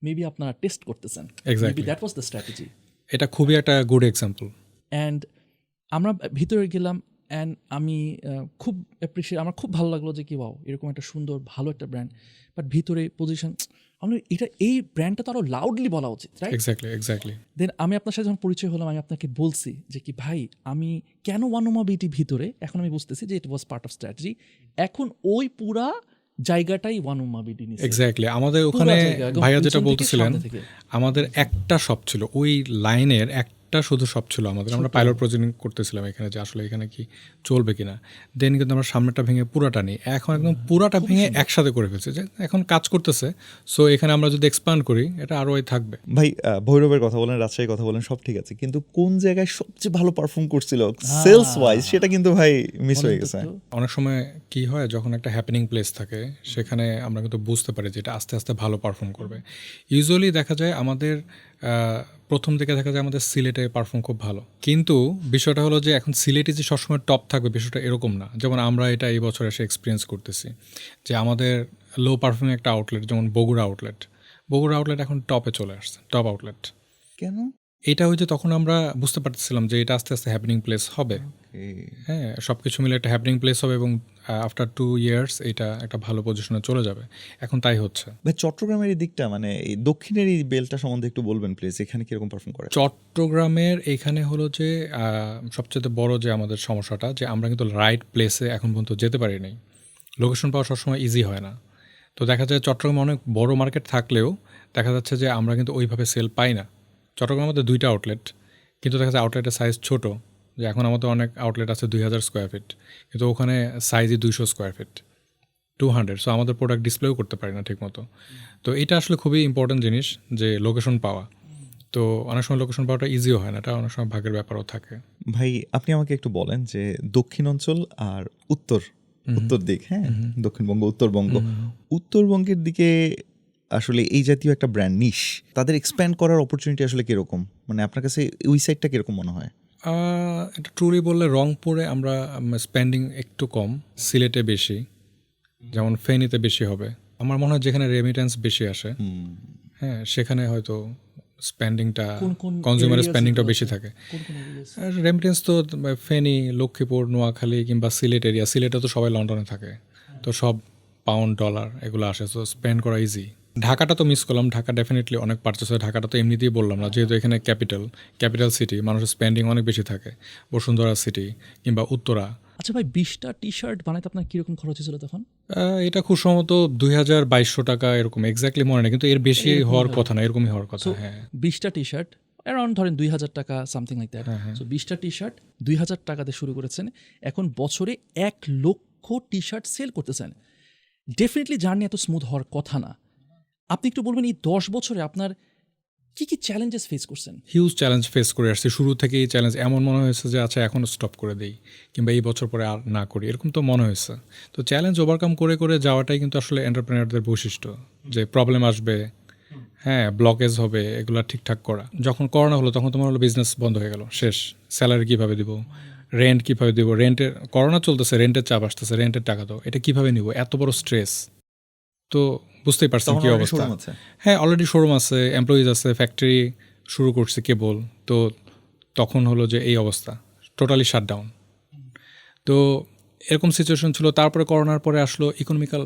মেবি আপনারা টেস্ট করতেছেন, maybe that was the strategy. এটা খুবই একটা গুড এক্সাম্পল। অ্যান্ড আমরা ভিতরে গেলাম, অ্যান্ড আমি খুব অ্যাপ্রিসিয়েট, আমার খুব ভালো লাগলো যে কি ওয়াও, এরকম একটা সুন্দর ভালো একটা ব্র্যান্ড, বাট ভিতরে পজিশন, আমি এটা এই ব্র্যান্ডটা তো আরও লাউডলি বলা উচিত, রাইট? এক্স্যাক্টলি। দেন আমি আপনার সাথে যখন পরিচয় হলাম, আমি আপনাকে বলছি যে কি ভাই, আমি কেন ওয়ানুমা বিটি ভিতরে, এখন আমি বুঝতেছি যে ইট ওয়াজ পার্ট অফ স্ট্র্যাটেজি। এখন ওই পুরা জায়গাটাই ওয়ানুমা বিটি নিছে। এক্স্যাক্টলি, আমাদের ওখানে ভাইয়া যেটা বলতেছিলেন, আমাদের একটা শপ ছিল, ওই লাইনের একটা শুধু শপ ছিল আমাদের। আমরা পাইলট প্রজেক্ট করতেছিলাম এখানে, যে আসলে এখানে কি চলবে কিনা। দেন কিন্তু আমরা সামনেটা ভেঙে পুরাটা নিই, এখন একদম পুরাটা ভেঙে একসাথে করে ফেলছি, যে এখন কাজ করতেছে। সো এখানে আমরা যদি এক্সপ্যান্ড করি, এটা আরও থাকবে। ভাই, ভৈরবের কথা বলেন, রাজশাহীর কথা বলেন, সব ঠিক আছে, কিন্তু কোন জায়গায় সবচেয়ে ভালো পারফর্ম করছিল সেলস ওয়াইজ, সেটা কিন্তু ভাই মিস হয়ে গেছে। অনেক সময় কি হয়, যখন একটা হ্যাপেনিং প্লেস থাকে, সেখানে আমরা কিন্তু বুঝতে পারি যে এটা আস্তে আস্তে ভালো পারফর্ম করবে। ইউজুয়ালি দেখা যায় আমাদের প্রথম দিকে দেখা যায় আমাদের সিলেটে পারফর্ম খুব ভালো, কিন্তু বিষয়টা হলো যে এখন সিলেটে যে সবসময় টপ থাকবে বিষয়টা এরকম না। যেমন আমরা এটা এই বছর এসে এক্সপিরিয়েন্স করতেছি যে আমাদের লো পারফর্মিং একটা আউটলেট, যেমন বগুড়া আউটলেট এখন টপে চলে আসছে, টপ আউটলেট। কেন? এটা হচ্ছে তখন আমরা বুঝতে পারতেছিলাম যে এটা আস্তে আস্তে হ্যাপেনিং প্লেস হবে। হ্যাঁ, সব কিছু মিলে একটা হ্যাপেনিং প্লেস হবে, এবং আফটার 2 ইয়ার্স এটা একটা ভালো পজিশনে চলে যাবে। এখন তাই হচ্ছে। ভাই, চট্টগ্রামের এই দিকটা, মানে এই দক্ষিণের এই বেলটা সম্বন্ধে একটু বলবেন প্লিজ, এখানে কিরকম পারফর্ম করে? চট্টগ্রামের এইখানে হলো যে সবচেয়ে বড় যে আমাদের সমস্যাটা, যে আমরা কিন্তু রাইট প্লেসে এখন পর্যন্ত যেতে পারি নাই। লোকেশন পাওয়া সবসময় ইজি হয় না। তো দেখা যায় চট্টগ্রামে অনেক বড় মার্কেট থাকলেও দেখা যাচ্ছে যে আমরা কিন্তু ওইভাবে সেল পাই না। চট্টগ্রামের মধ্যে 2টা আউটলেট, কিন্তু দেখা যায় আউটলেটের সাইজ ছোট। যে এখন আমাদের অনেক আউটলেট আছে 2000 স্কোয়ার ফিট, কিন্তু ওখানে সাইজই 200 স্কোয়ার ফিট, 200। সো আমাদের প্রোডাক্ট ডিসপ্লেও করতে পারি না ঠিকমতো। তো এটা আসলে খুবই ইম্পর্টেন্ট জিনিস, যে লোকেশন পাওয়া। তো অনেক সময় লোকেশন পাওয়াটা ইজিও হয় না, এটা অনেক সময় ভাগের ব্যাপারও থাকে। ভাই, আপনি আমাকে একটু বলেন যে দক্ষিণ অঞ্চল আর উত্তর দিক, হ্যাঁ, দক্ষিণবঙ্গ, উত্তরবঙ্গের দিকে আসলে এই জাতীয় একটা ব্র্যান্ড নিশ, তাদের এক্সপ্যান্ড করার অপরচুনিটি আসলে কিরকম? মানে আপনার কাছে ওই সাইডটা কিরকম মনে হয়? এটা ট্রুলি বললে রংপুরে আমরা স্পেন্ডিং একটু কম, সিলেটে বেশি, যেমন ফেনীতে বেশি হবে আমার মনে হয়, যেখানে রেমিটেন্স বেশি আসে, হ্যাঁ, সেখানে হয়তো স্পেন্ডিংটা, কনজিউমারের স্পেন্ডিংটা বেশি থাকে। রেমিটেন্স তো ফেনী, লক্ষ্মীপুর, নোয়াখালী কিংবা সিলেট এরিয়া। সিলেটে তো সবাই লন্ডনে থাকে, তো সব পাউন্ড ডলার এগুলো আসে, তো স্পেন্ড করা ইজি। ঢাকাটা তো মিস করলাম, ঢাকা ডেফিনেটলি অনেক পারচেস হয়। ঢাকাটা তো এমনিতেই বললাম না, যেহেতু এখানে ক্যাপিটাল সিটি, মানুষের স্পেন্ডিং অনেক বেশি থাকে। বসুন্ধরা সিটি কিংবা উত্তরা। আচ্ছা ভাই, 20টা টি শার্ট বানাইতে আপনার কীরকম খরচ হয়েছিল তখন? এটা খুব সম্ভবত 2200 টাকা এরকম, এক্স্যাক্টলি মনে নেই, কিন্তু এর বেশি হওয়ার কথা না, এরকমই হওয়ার কথা। হ্যাঁ, 20টা টি শার্ট অ্যারাউন্ড ধরেন 2000 টাকা, সামথিং লাইক দ্যাট। সো 20টা টি শার্ট 2000 টাকাতে শুরু করেছেন, এখন বছরে 1 লক্ষ টি শার্ট সেল করতেছেন। ডেফিনেটলি জার্নি এত স্মুথ হওয়ার কথা না। আপনি একটু বলবেন এই 10 বছরে আপনার কি কি চ্যালেঞ্জেস ফেস করছেন? হিউজ চ্যালেঞ্জ ফেস করে আসছি শুরু থেকেই। চ্যালেঞ্জ এমন মনে হয়েছে যে আচ্ছা এখন স্টপ করে দেই, কিংবা এই বছর পরে আর না করি, এরকম তো মনে হয়েছে। তো চ্যালেঞ্জ ওভারকাম করে করে যাওয়াটাই কিন্তু আসলে এন্টারপ্রেনারদের বৈশিষ্ট্য, যে প্রবলেম আসবে, হ্যাঁ, ব্লকেজ হবে, এগুলো ঠিকঠাক করা। যখন করোনা হলো তখন তোমার হলো বিজনেস বন্ধ হয়ে গেল, শেষ। স্যালারি কীভাবে দিব, রেন্ট কীভাবে দিব, রেন্টের করোনা চলতেছে, রেন্টের চাপ আসতেছে, রেন্টের টাকা দাও, এটা কীভাবে নিব, এত বড় স্ট্রেস। তো বুঝতেই পারছেন তখন কি already অবস্থা। showroom আছে? হ্যাঁ, অলরেডি শোরুম আছে, এমপ্লয়িজ আছে, ফ্যাক্টরি শুরু করছে কেবল। তো তখন হলো যে এই অবস্থা, টোটালি শাটডাউন। তো এরকম সিচুয়েশন ছিল। তারপরে করোনার পরে আসলো ইকোনমিক্যাল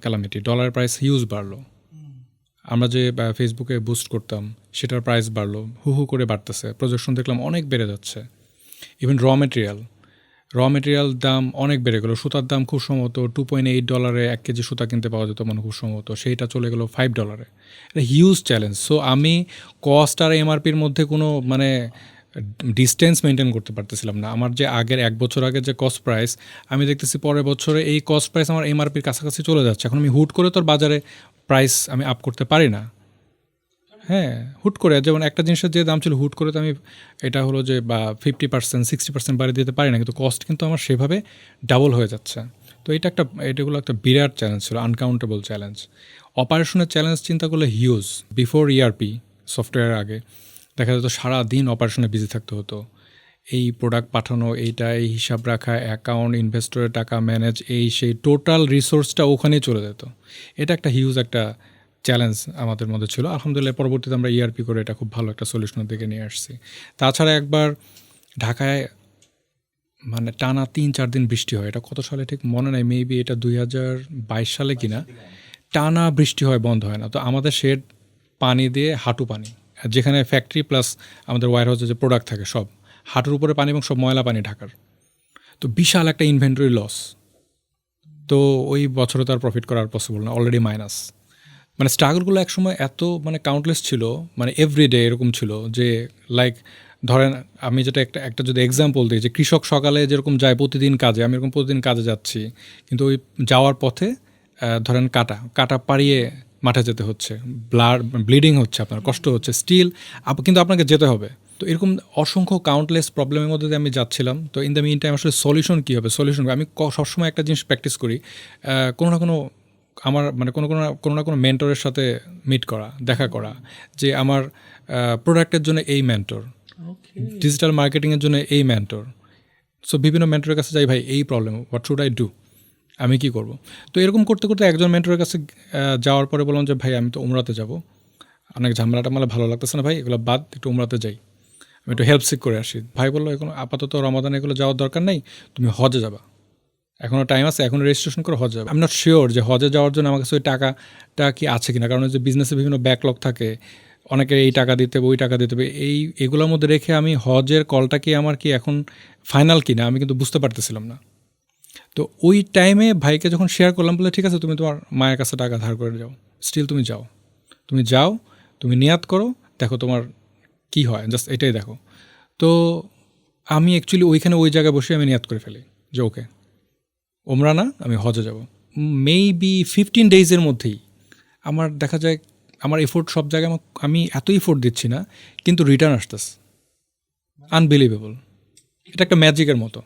ক্যালামিটি, ডলারের প্রাইস হিউজ বাড়লো। আমরা যে ফেসবুকে বুস্ট করতাম সেটার প্রাইস বাড়লো, হু হু করে বাড়তেছে। প্রজেকশন দেখলাম অনেক বেড়ে যাচ্ছে। ইভেন র মেটেরিয়াল দাম অনেক বেড়ে গেলো। সুতার দাম খুব সম্ভবত $2.8 1 কেজি সুতা কিনতে পাওয়া যেত মানে খুব সম্ভবত, সেইটা চলে গেলো $5। এটা হিউজ চ্যালেঞ্জ। সো আমি কস্ট আর এমআরপির মধ্যে কোনো মানে ডিস্টেন্স মেনটেন করতে পারতেছিলাম না। আমার যে আগের 1 বছর আগের যে কস্ট প্রাইস, আমি দেখতেছি পরের বছরে এই কস্ট প্রাইস আমার এমআরপির কাছাকাছি চলে যাচ্ছে। এখন আমি হুট করে তোর বাজারে প্রাইস আমি আপ করতে পারি না। হ্যাঁ, হুট করে, যেমন একটা জিনিসের যে দাম ছিল হুট করে তো আমি এটা হলো যে বা 50% 60% বাড়িয়ে দিতে পারি না, কিন্তু কস্ট কিন্তু আমার সেভাবে ডাবল হয়ে যাচ্ছে। তো এটাগুলো একটা বিরাট চ্যালেঞ্জ ছিল, আনকাউন্টেবল চ্যালেঞ্জ। অপারেশনের চ্যালেঞ্জ চিন্তা করলে হিউজ। বিফোর ইআরপি সফটওয়্যারের আগে দেখা যেত সারাদিন অপারেশনে বিজি থাকতে হতো। এই প্রোডাক্ট পাঠানো, এইটা, এই হিসাব রাখা, অ্যাকাউন্ট, ইনভেস্টরের টাকা ম্যানেজ, এই সেই টোটাল রিসোর্সটা ওখানেই চলে যেত। এটা একটা হিউজ একটা চ্যালেঞ্জ আমাদের মধ্যে ছিল। আলহামদুলিল্লাহ পরবর্তীতে আমরা ইআরপি করে এটা খুব ভালো একটা সলিউশনের দিকে নিয়ে আসছি। তাছাড়া একবার ঢাকায় মানে টানা 3-4 দিন বৃষ্টি হয়, এটা কত সালে ঠিক মনে নেই, মেবি এটা 2022 সালে কিনা। টানা বৃষ্টি হয়, বন্ধ হয় না। তো আমাদের শেড পানি দিয়ে হাঁটু পানি, যেখানে ফ্যাক্টরি প্লাস আমাদের ওয়্যার হাউসে যে প্রোডাক্ট থাকে সব হাঁটুর উপরে পানি, এবং সব ময়লা পানি ঢাকার। তো বিশাল একটা ইনভেন্টরি লস। তো ওই বছরে তার প্রফিট করা পসিবল না, অলরেডি মাইনাস। মানে স্ট্রাগলগুলো একসময় এত মানে কাউন্টলেস ছিল, মানে এভরিডে এরকম ছিল যে লাইক ধরেন আমি যেটা একটা যদি এক্সাম্পল দিই, যে কৃষক সকালে যেরকম যায় প্রতিদিন কাজে, আমি এরকম প্রতিদিন কাজে যাচ্ছি, কিন্তু ওই যাওয়ার পথে ধরেন কাটা পাড়িয়ে মাঠে যেতে হচ্ছে, ব্লিডিং হচ্ছে, আপনার কষ্ট হচ্ছে, স্টিল কিন্তু আপনাকে যেতে হবে। তো এরকম অসংখ্য কাউন্টলেস প্রবলেমের মধ্যে দিয়ে আমি যাচ্ছিলাম। তো ইন দ্য মিন টাইম আসলে সলিউশন কী হবে, আমি সবসময় একটা জিনিস প্র্যাকটিস করি, কোনো না কোনো আমার মানে কোনো না কোনো মেন্টরের সাথে মিট করা, দেখা করা, যে আমার প্রোডাক্টের জন্য এই মেন্টর, ডিজিটাল মার্কেটিংয়ের জন্য এই মেন্টর। সো বিভিন্ন মেন্টরের কাছে যাই, ভাই এই problem, what should I do, আমি কী করব। তো এরকম করতে করতে একজন মেন্টরের কাছে যাওয়ার পরে বললাম যে ভাই আমি তো উমরাতে যাব, অনেক ঝামেলাটা ভালো লাগতেছে না ভাই, এগুলো বাদ, একটু উমরাতে যাই, আমি একটু হেল্প সিক করে আসি। ভাই বললো এগুলো আপাতত রমাদানে এগুলো যাওয়ার দরকার নেই, তুমি হজে যাবা, এখনও টাইম আছে, এখন রেজিস্ট্রেশন করে হজে যাবে। আমি নট শিওর যে হজে যাওয়ার জন্য আমার কাছে ওই টাকাটা কি আছে কিনা, কারণ যে বিজনেসে বিভিন্ন ব্যাকলগ থাকে, অনেকের এই টাকা দিতে হবে, ওই টাকা দিতে হবে, এগুলোর মধ্যে রেখে আমি হজের কলটা কি আমার কি এখন ফাইনাল কিনা আমি কিন্তু বুঝতে পারতেছিলাম না। তো ওই টাইমে ভাইকে যখন শেয়ার করলাম, বলে ঠিক আছে তুমি তোমার মায়ের কাছে টাকা ধার করে যাও, স্টিল তুমি যাও, তুমি নিয়াত করো, দেখো তোমার কি হয়, জাস্ট এটাই দেখো। তো আমি অ্যাকচুয়ালি ওই জায়গায় বসে আমি নিয়াত করে ফেলি যে ওকে ওমরা না, আমি হজে যাব। মেবি 15 ডেজের মধ্যেই আমার দেখা যায় আমার এফোর্ট সব জায়গায়, আমি এত এফোর্ট দিচ্ছি না, কিন্তু রিটার্ন আসতেছে আনবিলিভেবল। এটা একটা ম্যাজিকের মতো।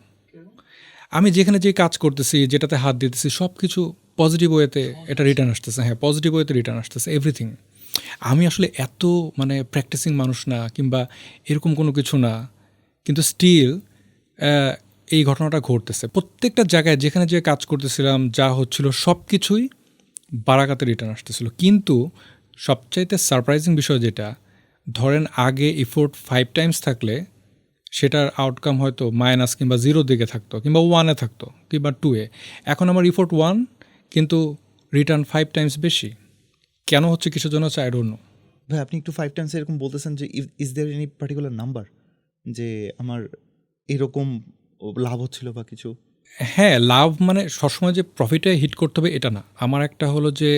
আমি যেখানে যে কাজ করতেছি, যেটাতে হাত দিতেছি, সব কিছু পজিটিভ ওয়েতে এটা রিটার্ন আসতেছে। হ্যাঁ, পজিটিভ ওয়েতে রিটার্ন আসতেছে এভরিথিং। আমি আসলে এত মানে প্র্যাকটিসিং মানুষ না, কিংবা এরকম কোনো কিছু না, কিন্তু স্টিল এই ঘটনাটা ঘটতেছে প্রত্যেকটা জায়গায়। যেখানে যে কাজ করতেছিলাম, যা হচ্ছিল সব কিছুই বারাকাতে রিটার্ন আসতেছিল। কিন্তু সবচাইতে সারপ্রাইজিং বিষয় যেটা, ধরেন আগে এফোর্ট 5 টাইমস থাকলে সেটার আউটকাম হয়তো মাইনাস কিংবা 0 দিকে থাকতো, কিংবা 1-এ থাকতো, কিংবা 2-এ। এখন আমার এফোর্ট 1 কিন্তু রিটার্ন 5 টাইমস বেশি। কেন হচ্ছে, কিসের জন্য হচ্ছে, আই ডোন্ট নো। ভাই আপনি একটু 5 টাইমস এরকম বলতেছেন, যে is there any particular number যে আমার এরকম লাভ হচ্ছিল বা কিছু? হ্যাঁ, লাভ মানে সবসময় যে প্রফিটে হিট করতে হবে এটা না। আমার একটা হলো যে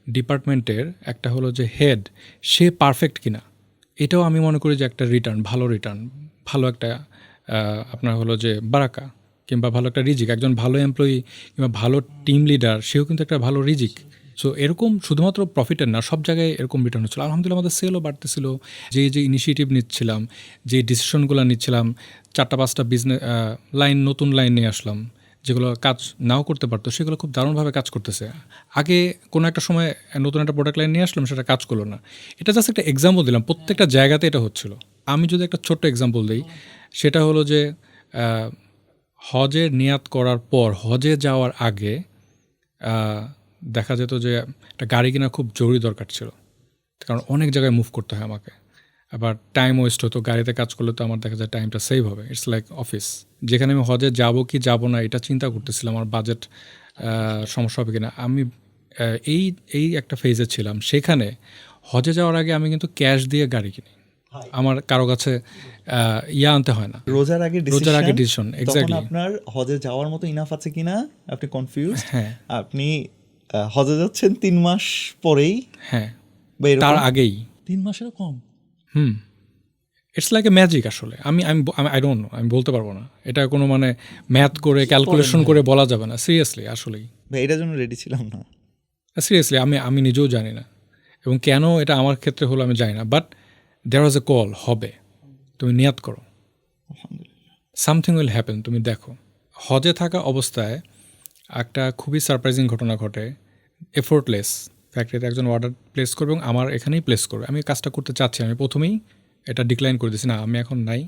ডিপার্টমেন্টের একটা হলো যে হেড, সে পারফেক্ট কিনা, এটাও আমি মনে করি যে একটা রিটার্ন, ভালো একটা আপনার হলো যে বারাকা, কিংবা ভালো একটা রিজিক। একজন ভালো এমপ্লয়ি কিংবা ভালো টিম লিডার, সেও কিন্তু একটা ভালো রিজিক। সো এরকম শুধুমাত্র প্রফিটের না, সব জায়গায় এরকম রিটার্ন হচ্ছিল। আলহামদুলিল্লাহ আমাদের সেলও বাড়তেছিল। যে ইনিশিয়েটিভ নিচ্ছিলাম, যে ডিসিশনগুলো নিচ্ছিলাম, 4-5টা বিজনেস নতুন লাইন নিয়ে আসলাম, যেগুলো কাজ নাও করতে পারতো, সেগুলো খুব দারুণভাবে কাজ করতেছে। আগে কোনো একটা সময় নতুন একটা প্রোডাক্ট লাইন নিয়ে আসলাম, সেটা কাজ করলো না। এটা জাস্ট একটা এক্সাম্পল দিলাম, প্রত্যেকটা জায়গাতে এটা হচ্ছিল। আমি যদি একটা ছোট্ট এক্সাম্পল দিই, সেটা হলো যে হজের নিয়াত করার পর, হজে যাওয়ার আগে দেখা যেত যে একটা গাড়ি কেনার খুব জরুরি দরকার ছিল, কারণ অনেক জায়গায় মুভ করতে হয় আমাকে। আবার টাইম ওয়েস্ট হতো, গাড়িতে কাজ করলে তো আমার দেখা যায় টাইমটা সেভ হবে। It's like office. যেখানে আমি হজে যাব কি যাব না এটা চিন্তা করতেছিলাম, আমার বাজেট সমস্যা হবে কিনা। আমি এই এই একটা ফেজে ছিলাম। সেখানে হজে যাওয়ার আগে আমি কিন্তু ক্যাশ দিয়ে গাড়ি কিনি, আমার কারো কাছে আনতে হয় না। রোজার আগে ডিসিশন তখন এক্স্যাক্টলি। আপনার হজে যাওয়ার মতো ইনাফ আছে কিনা আপনি কনফিউজ। হ্যাঁ আপনি হজে যাচ্ছেন 3 মাস পরেই হ্যাঁ, বা এরকম। তার আগেই। 3 মাসেরও কম। ইটস লাইক এ ম্যাজিক আসলে। আমি আই ডোন্ট নো, আমি বলতে পারবো না। এটা কোনো মানে ম্যাথ করে ক্যালকুলেশন করে বলা যাবে না। সিরিয়াসলি, আসলেই ভাই এটার জন্য রেডি ছিলাম না। সিরিয়াসলি আমি নিজেও জানি না, এবং কেন এটা আমার ক্ষেত্রে হলো আমি জানি না। But there was A call, হবে, তুমি নিয়াত করো, সামথিং উইল হ্যাপেন। তুমি দেখো, হজে থাকা অবস্থায় একটা খুবই সারপ্রাইজিং ঘটনা ঘটে। এফোর্টলেস ফ্যাক্টরিতে একজন অর্ডার প্লেস করবে এবং আমার এখানেই প্লেস করবে। আমি কাজটা করতে চাচ্ছি, আমি প্রথমেই এটা ডিক্লাইন করে দিয়েছি, না আমি এখন নাই,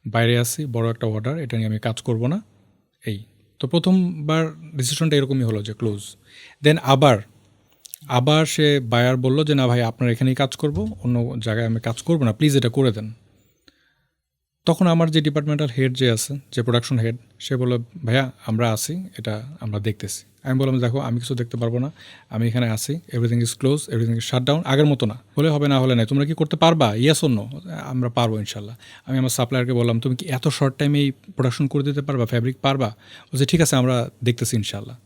বাইরে আসি, বড় একটা অর্ডার, এটা নিয়ে আমি কাজ করব না। এই তো প্রথমবার ডিসিশনটা এরকমই হলো যে ক্লোজ। দেন আবার সে বায়ার বলল যে না ভাই, আপনার এখানেই কাজ করব, অন্য জায়গায় আমি কাজ করব না, প্লিজ এটা করে দেন। তখন আমার যে ডিপার্টমেন্টাল হেড যে আছে, যে প্রোডাকশন হেড, সে বলল ভাইয়া আমরা আসি, এটা আমরা দেখতেছি। আমি বললাম দেখো, আমি কিছু দেখতে পারবো না, আমি এখানে আসি, everything is close, everything is shut down, আগের মতো না, হলে হবে না হলে নাই, তোমরা কি করতে পারবা? ইয়েস অন্য, আমরা পারবো ইনশাল্লাহ। আমি আমার সাপ্লায়ারকে বললাম তুমি কি এত শর্ট টাইমে এই প্রোডাকশন করে দিতে পারবা, ফ্যাব্রিক পারবা? বলছে ঠিক আছে, আমরা দেখতেছি ইনশাল্লাহ।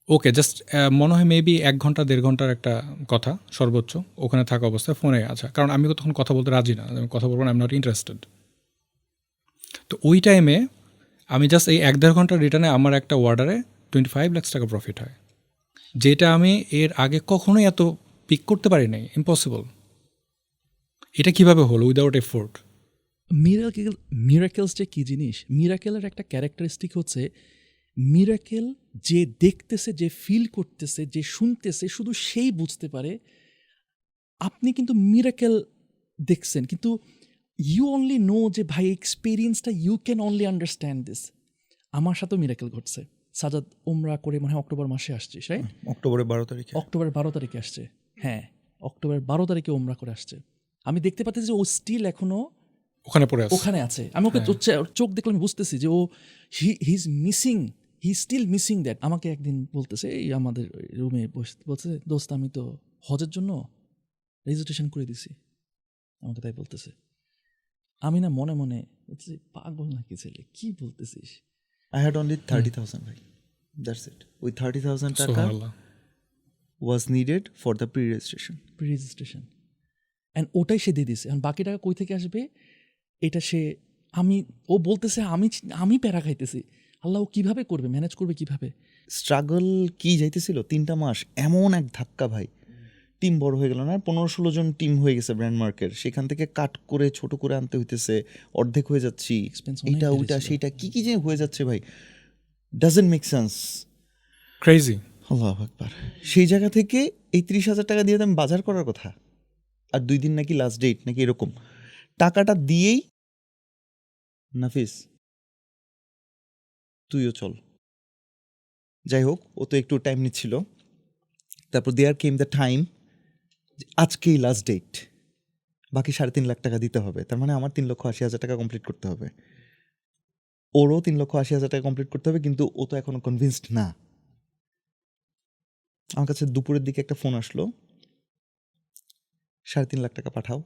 ওকে, জাস্ট মনে হয় মেবি 1 ঘন্টা 1.5 ঘন্টার একটা কথা সর্বোচ্চ ওখানে থাকা অবস্থায় ফোনে। আচ্ছা, কারণ আমি তখন কথা বলতে রাজি না, আমি কথা বলবো না, আই এম নট ইন্টারেস্টেড। তো ওই টাইমে আমি জাস্ট এই 1-1.5 ঘন্টার রিটার্নে আমার একটা অর্ডারে 25 লাখ টাকা প্রফিট হয়, যেটা আমি এর আগে কখনোই এত পিক করতে পারি নাই। ইম্পসিবল। এটা কিভাবে হলো উইদাউট এফোর্ট? মিরাকেলস যে কী জিনিস, মিরাকেলের একটা ক্যারেক্টারিস্টিক হচ্ছে মিরাকেল যে দেখতেছে, যে ফিল করতেছে, যে শুনতেছে, শুধু সেই বুঝতে পারে। আপনি কিন্তু মিরাকেল দেখছেন, কিন্তু ইউ অনলি নো যে ভাই এক্সপিরিয়েন্সটা, you can only understand this. আমার সাথেও মিরাকেল ঘটছে। সাজাদ উমরা করে মনে হয় অক্টোবর মাসে আসছিস, রাইট? অক্টোবরের 12 তারিখে। অক্টোবরের 12 তারিখে আসছে। হ্যাঁ, অক্টোবরের 12 তারিখে উমরা করে আসছে। আমি দেখতে পাচ্ছি যে ও স্টিল এখনো ওখানে পড়ে আছে। ওখানে আছে। আমি ওকে চোখ দেখলে আমি বুঝতেছি যে ও he is missing, he still missing that. আমাকে একদিন বলতেছে, এই আমাদের রুমে বলছে, দোস্ত আমি তো হজের জন্য রেজিস্ট্রেশন করে দিছি। আমাকে তাই বলতেছে। আমি না মনে মনে বলতেছি, পাগল নাকি ছেলে, কি বলতেছিস? I had only 30,000 ভাই, দ্যাটস ইট। ওই 30,000 টাকা সুবহানাল্লাহ। was needed for the pre-registration. Pre registration, and ওটাই সে দিয়ে দিছে। এখন বাকি টাকা কই থেকে আসবে এটা সে, ও বলতেছে আমি প্যারা খাইতেছি। আল্লাহ, ও কীভাবে করবে, ম্যানেজ করবে কীভাবে? স্ট্রাগল কি যাইতেছিল 3টা মাস, এমন এক ধাক্কা ভাই। টিম বড় হয়ে গেল না, 15-16 জন টিম হয়ে গেছে ব্র্যান্ড মার্কের। সেখান থেকে কাট করে ছোট করে আনতে হইতেছে, অর্ধেক হয়ে যাচ্ছি, Expense অনেক এইটা ওইটা বেড়েছিল। সেইটা কি যে হয়ে যাচ্ছে ভাই, ডাজন্ট মেক সেন্স। ক্রেজি। আল্লাহু আকবার। সেই জায়গা থেকে এই 30,000 টাকা দিয়ে তো আমি বাজার করার কথা, আর 2 দিন নাকি লাস্ট ডেট নাকি এরকম, টাকাটা দিয়েই নাফিস তুইও চল। যাই হোক, ও তো একটু টাইম নিচ্ছিল। তারপর দেয়ার কেম দ্য টাইম, আজকেই লাস্ট ডেট, বাকি 3.5 লাখ টাকা দিতে হবে। তার মানে আমার 3,80,000 টাকা কমপ্লিট করতে হবে, ওরও 3,80,000 টাকা কমপ্লিট করতে হবে। কিন্তু ও তো এখনো কনভিন্সড না। আমার কাছে দুপুরের দিকে একটা ফোন আসলো, 3.5 লাখ টাকা পাঠাও।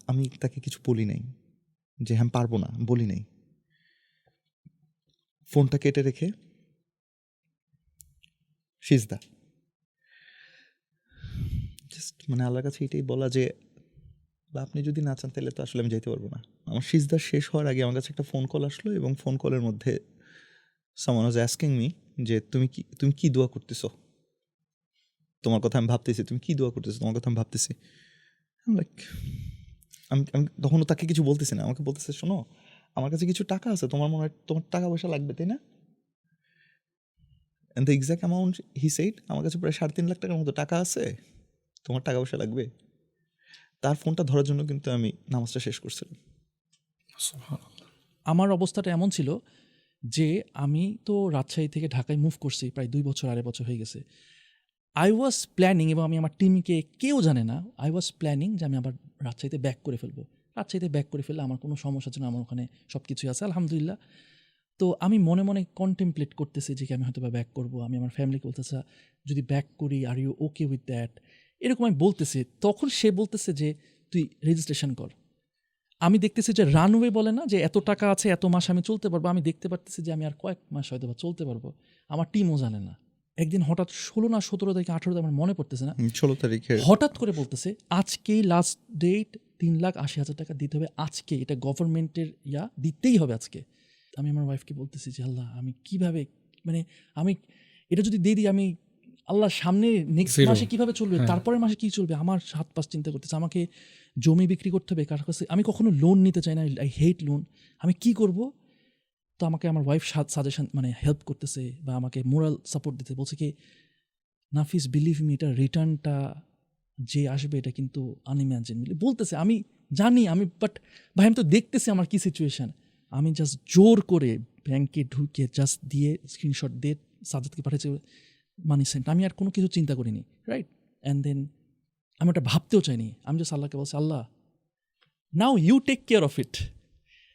আমি তাকে কিছু বলি নাই যে হ্যাঁ পারবো না, বলি নাই। ফোনটা কেটে রেখে সিজদা, জাস্ট মানে আল্লাহর কাছে এটাই বলা যে আপনি যদি না চান তাহলে তো আসলে আমি যাইতে পারবো না। আমার সিজদা শেষ হওয়ার আগে আমার কাছে একটা ফোন কল আসলো, এবং ফোন কলের মধ্যে সামওয়ান ওয়াজ আস্কিং মি যে তুমি কি দোয়া করতেছো, তোমার কথা আমি ভাবতেছি, তুমি কি দোয়া করতেছো, তোমার কথা আমি ভাবতেছি। লাইক আমি তখনও তাকে কিছু বলতেছি না, আমাকে বলতেছে শোনো আমার কাছে কিছু টাকা আছে, তোমার মনে হয় তোমার টাকা পয়সা লাগবে তাই না? And the exact amount he said, আমার কাছে প্রায় 3.5 লাখ টাকার মতো টাকা আছে, তোমার টাকা পয়সা লাগবে। তার ফোনটা ধরার জন্য কিন্তু আমি নামাজটা শেষ করছিলাম। সুবহানাল্লাহ। আমার অবস্থাটা এমন ছিল যে আমি তো রাজশাহী থেকে ঢাকায় মুভ করছি প্রায় 2 বছর 2.5 বছর হয়ে গেছে। আই ওয়াজ প্ল্যানিং, এবং আমি আমার টিমকে কেউ জানে না, আই ওয়াজ প্ল্যানিং যে আমি আবার রাজশাহীতে ব্যাক করে ফেলবো। রাজশাহীতে ব্যাক করে ফেললে আমার কোনো সমস্যা ছিল না, আমার ওখানে সব কিছুই আছে আলহামদুলিল্লাহ। তো আমি মনে মনে কন্টেমপ্লেট করতেছি যে কি আমি হয়তো বা ব্যাক করবো। আমি আমার ফ্যামিলিকে বলতেছি যদি ব্যাক করি are you okay with that, এরকম আমি বলতেছি। তখন সে বলতেছে যে তুই রেজিস্ট্রেশন কর। আমি দেখতেছি যে রানওয়ে বলে না যে এত টাকা আছে এত মাস আমি চলতে পারবো, আমি দেখতে পারতেছি যে আমি আর কয়েক মাস হয়তো বা চলতে পারবো। আমার টিমও জানে না। একদিন হঠাৎ 16 না 17 তারিখে 18 তারিখ আমার মনে পড়তেছে না, 16 তারিখে হঠাৎ করে বলতেছে আজকেই লাস্ট ডেট, 3,80,000 টাকা দিতে হবে আজকে, এটা গভর্নমেন্টের দিতেই হবে আজকে। আমি আমার ওয়াইফকে বলতেছি যে আল্লাহ আমি কিভাবে, মানে আমি এটা যদি দিয়ে দিই আমি আল্লাহ সামনে নেক্সট Zero. মাসে কিভাবে চলবে, হ্যাঁ। তারপরের মাসে কি চলবে, আমার 7-5 চিন্তা করতেছে। আমাকে জমি বিক্রি করতে হবে কার কাছে, আমি কখনো লোন নিতে চাই না, আই হেট লোন। আমি কি করব? তো আমাকে আমার ওয়াইফ সাজেশন মানে হেল্প করতেছে বা আমাকে মোরাল সাপোর্ট দিতে বলছে কি নাফিস বিলিভ মি, এটা রিটার্নটা যে আসবে এটা কিন্তু আনইম্যাজিনেবল বলতেছে। আমি জানি আমি, বাট ভাই আমি তো দেখতেছি আমার কি সিচুয়েশান। আমি জাস্ট জোর করে ব্যাংকে ঢুকে জাস্ট দিয়ে স্ক্রিনশট দিয়ে সাজাদকে পাঠিয়েছি মানি সেন্ট। আমি আর কোনো কিছু চিন্তা করিনি, রাইট? অ্যান্ড দেন আমি ওটা ভাবতেও চাইনি। আমি জাস্ট আল্লাহকে বলছি Allah now you take care of it,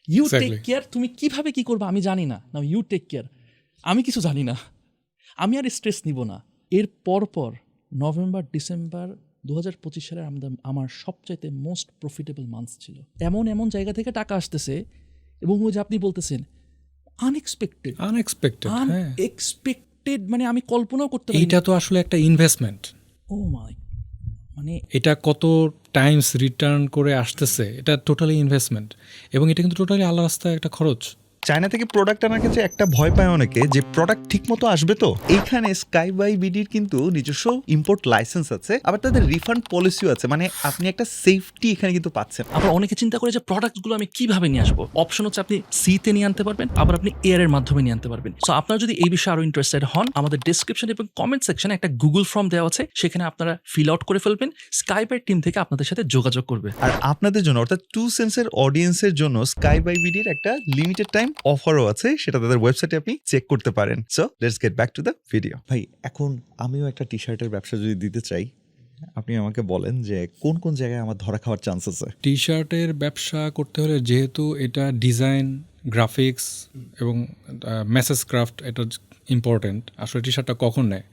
you take Exactly. Care. তুমি কিভাবে কি করবে আমি জানি না, নাও ইউ টেক কেয়ার। আমি কিছু জানি না, আমি আর স্ট্রেস নিব না। এর পর নভেম্বর ডিসেম্বর 2025 সালে আমার সবচাইতে মোস্ট প্রফিটেবল মান্থস ছিল। এমন জায়গা থেকে টাকা আসতেছে, এবং ওই যে আপনি বলতেছেন আনএক্সপেক্টেড, হ্যাঁ, আনএক্সপেক্টেড, মানে আমি কল্পনাও করতে পারি। এইটা তো আসলে একটা ইনভেস্টমেন্ট। ও মাই, মানে এটা কত টাইমস রিটার্ন করে আসতেছে, এটা টোটালি ইনভেস্টমেন্ট, এবং এটা কিন্তু টোটালি আল্লাহ রাস্তায় একটা খরচ। চায়না থেকে প্রোডাক্ট আনার ক্ষেত্রে একটা ভয় পায় অনেকে যে প্রোডাক্ট ঠিক মতো আসবে তো। এইখানে স্কাই বাই বিডির কিন্তু নিজস্ব ইম্পোর্ট লাইসেন্স আছে, আবার তাদের রিফান্ড পলিসিও আছে, মানে আপনি একটা সেফটি এখানে কিন্তু পাচ্ছেন। আবার অনেকে চিন্তা করে যে প্রোডাক্টগুলো আমি কিভাবে নিয়ে আসবো। অপশন হচ্ছে আপনি সিতে নিয়ে আনতে পারবেন, আবার আপনি এয়ারের মাধ্যমে নিয়ে আনতে পারবেন। সো আপনারা যদি এই বিষয়ে আরো ইন্টারেস্টেড হন, আমাদের ডেসক্রিপশন এবং কমেন্ট সেকশনে একটা গুগল ফর্ম দেওয়া আছে, সেখানে আপনারা ফিল আউট করে ফেলবেন। স্কাইপের টিম থেকে আপনাদের সাথে যোগাযোগ করবে। আর আপনাদের জন্য অর্থাৎ 2 সেন্সের অডিয়েন্সের জন্য স্কাই বাই বিডির একটা লিমিটেড টাইম অফারও আছে, সেটা তাদের ওয়েবসাইটে আপনি চেক করতে পারেন। So let's get back to the video. ভাই এখন আমিও একটা টি শার্টের ব্যবসা যদি দিতে চাই, আপনি আমাকে বলেন যে কোন কোন জায়গায় আমার ধরা খাওয়ার চান্স আছে। টি শার্টের ব্যবসা করতে হলে যেহেতু এটা ডিজাইন, গ্রাফিক্স এবং মেসেজ ক্রাফট, এটা ইম্পর্টেন্ট। আসলে টি শার্টটা কখন নেয়,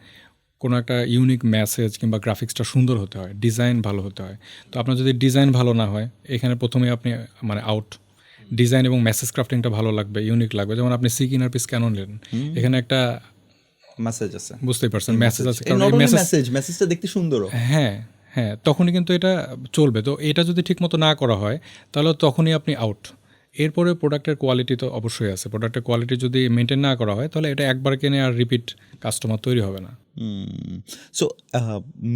কোনো একটা ইউনিক মেসেজ কিংবা গ্রাফিক্সটা সুন্দর হতে হয়, ডিজাইন ভালো হতে হয়। তো আপনার যদি ডিজাইন ভালো না হয়, এখানে প্রথমে আপনি মানে আউট। ডিজাইন এবং মেসেজ ক্রাফটিংটা ভালো লাগবে, ইউনিক লাগবে। যেমন আপনি সিক ইনার পিস কেন নিলেন, এখানে একটা মেসেজ আছে, বুঝতেই পারছেন মেসেজ আছে, কারণ এই মেসেজটা দেখতে সুন্দর। হ্যাঁ হ্যাঁ, তখনই কিন্তু এটা চলবে। তো এটা যদি ঠিকমতো না করা হয় তাহলে তখনই আপনি আউট। এরপরে প্রোডাক্টের কোয়ালিটি তো অবশ্যই আছে, প্রোডাক্টের কোয়ালিটি যদি মেনটেন না করা হয় তাহলে এটা একবার কিনে আর রিপিট কাস্টমার তৈরি হবে না। সো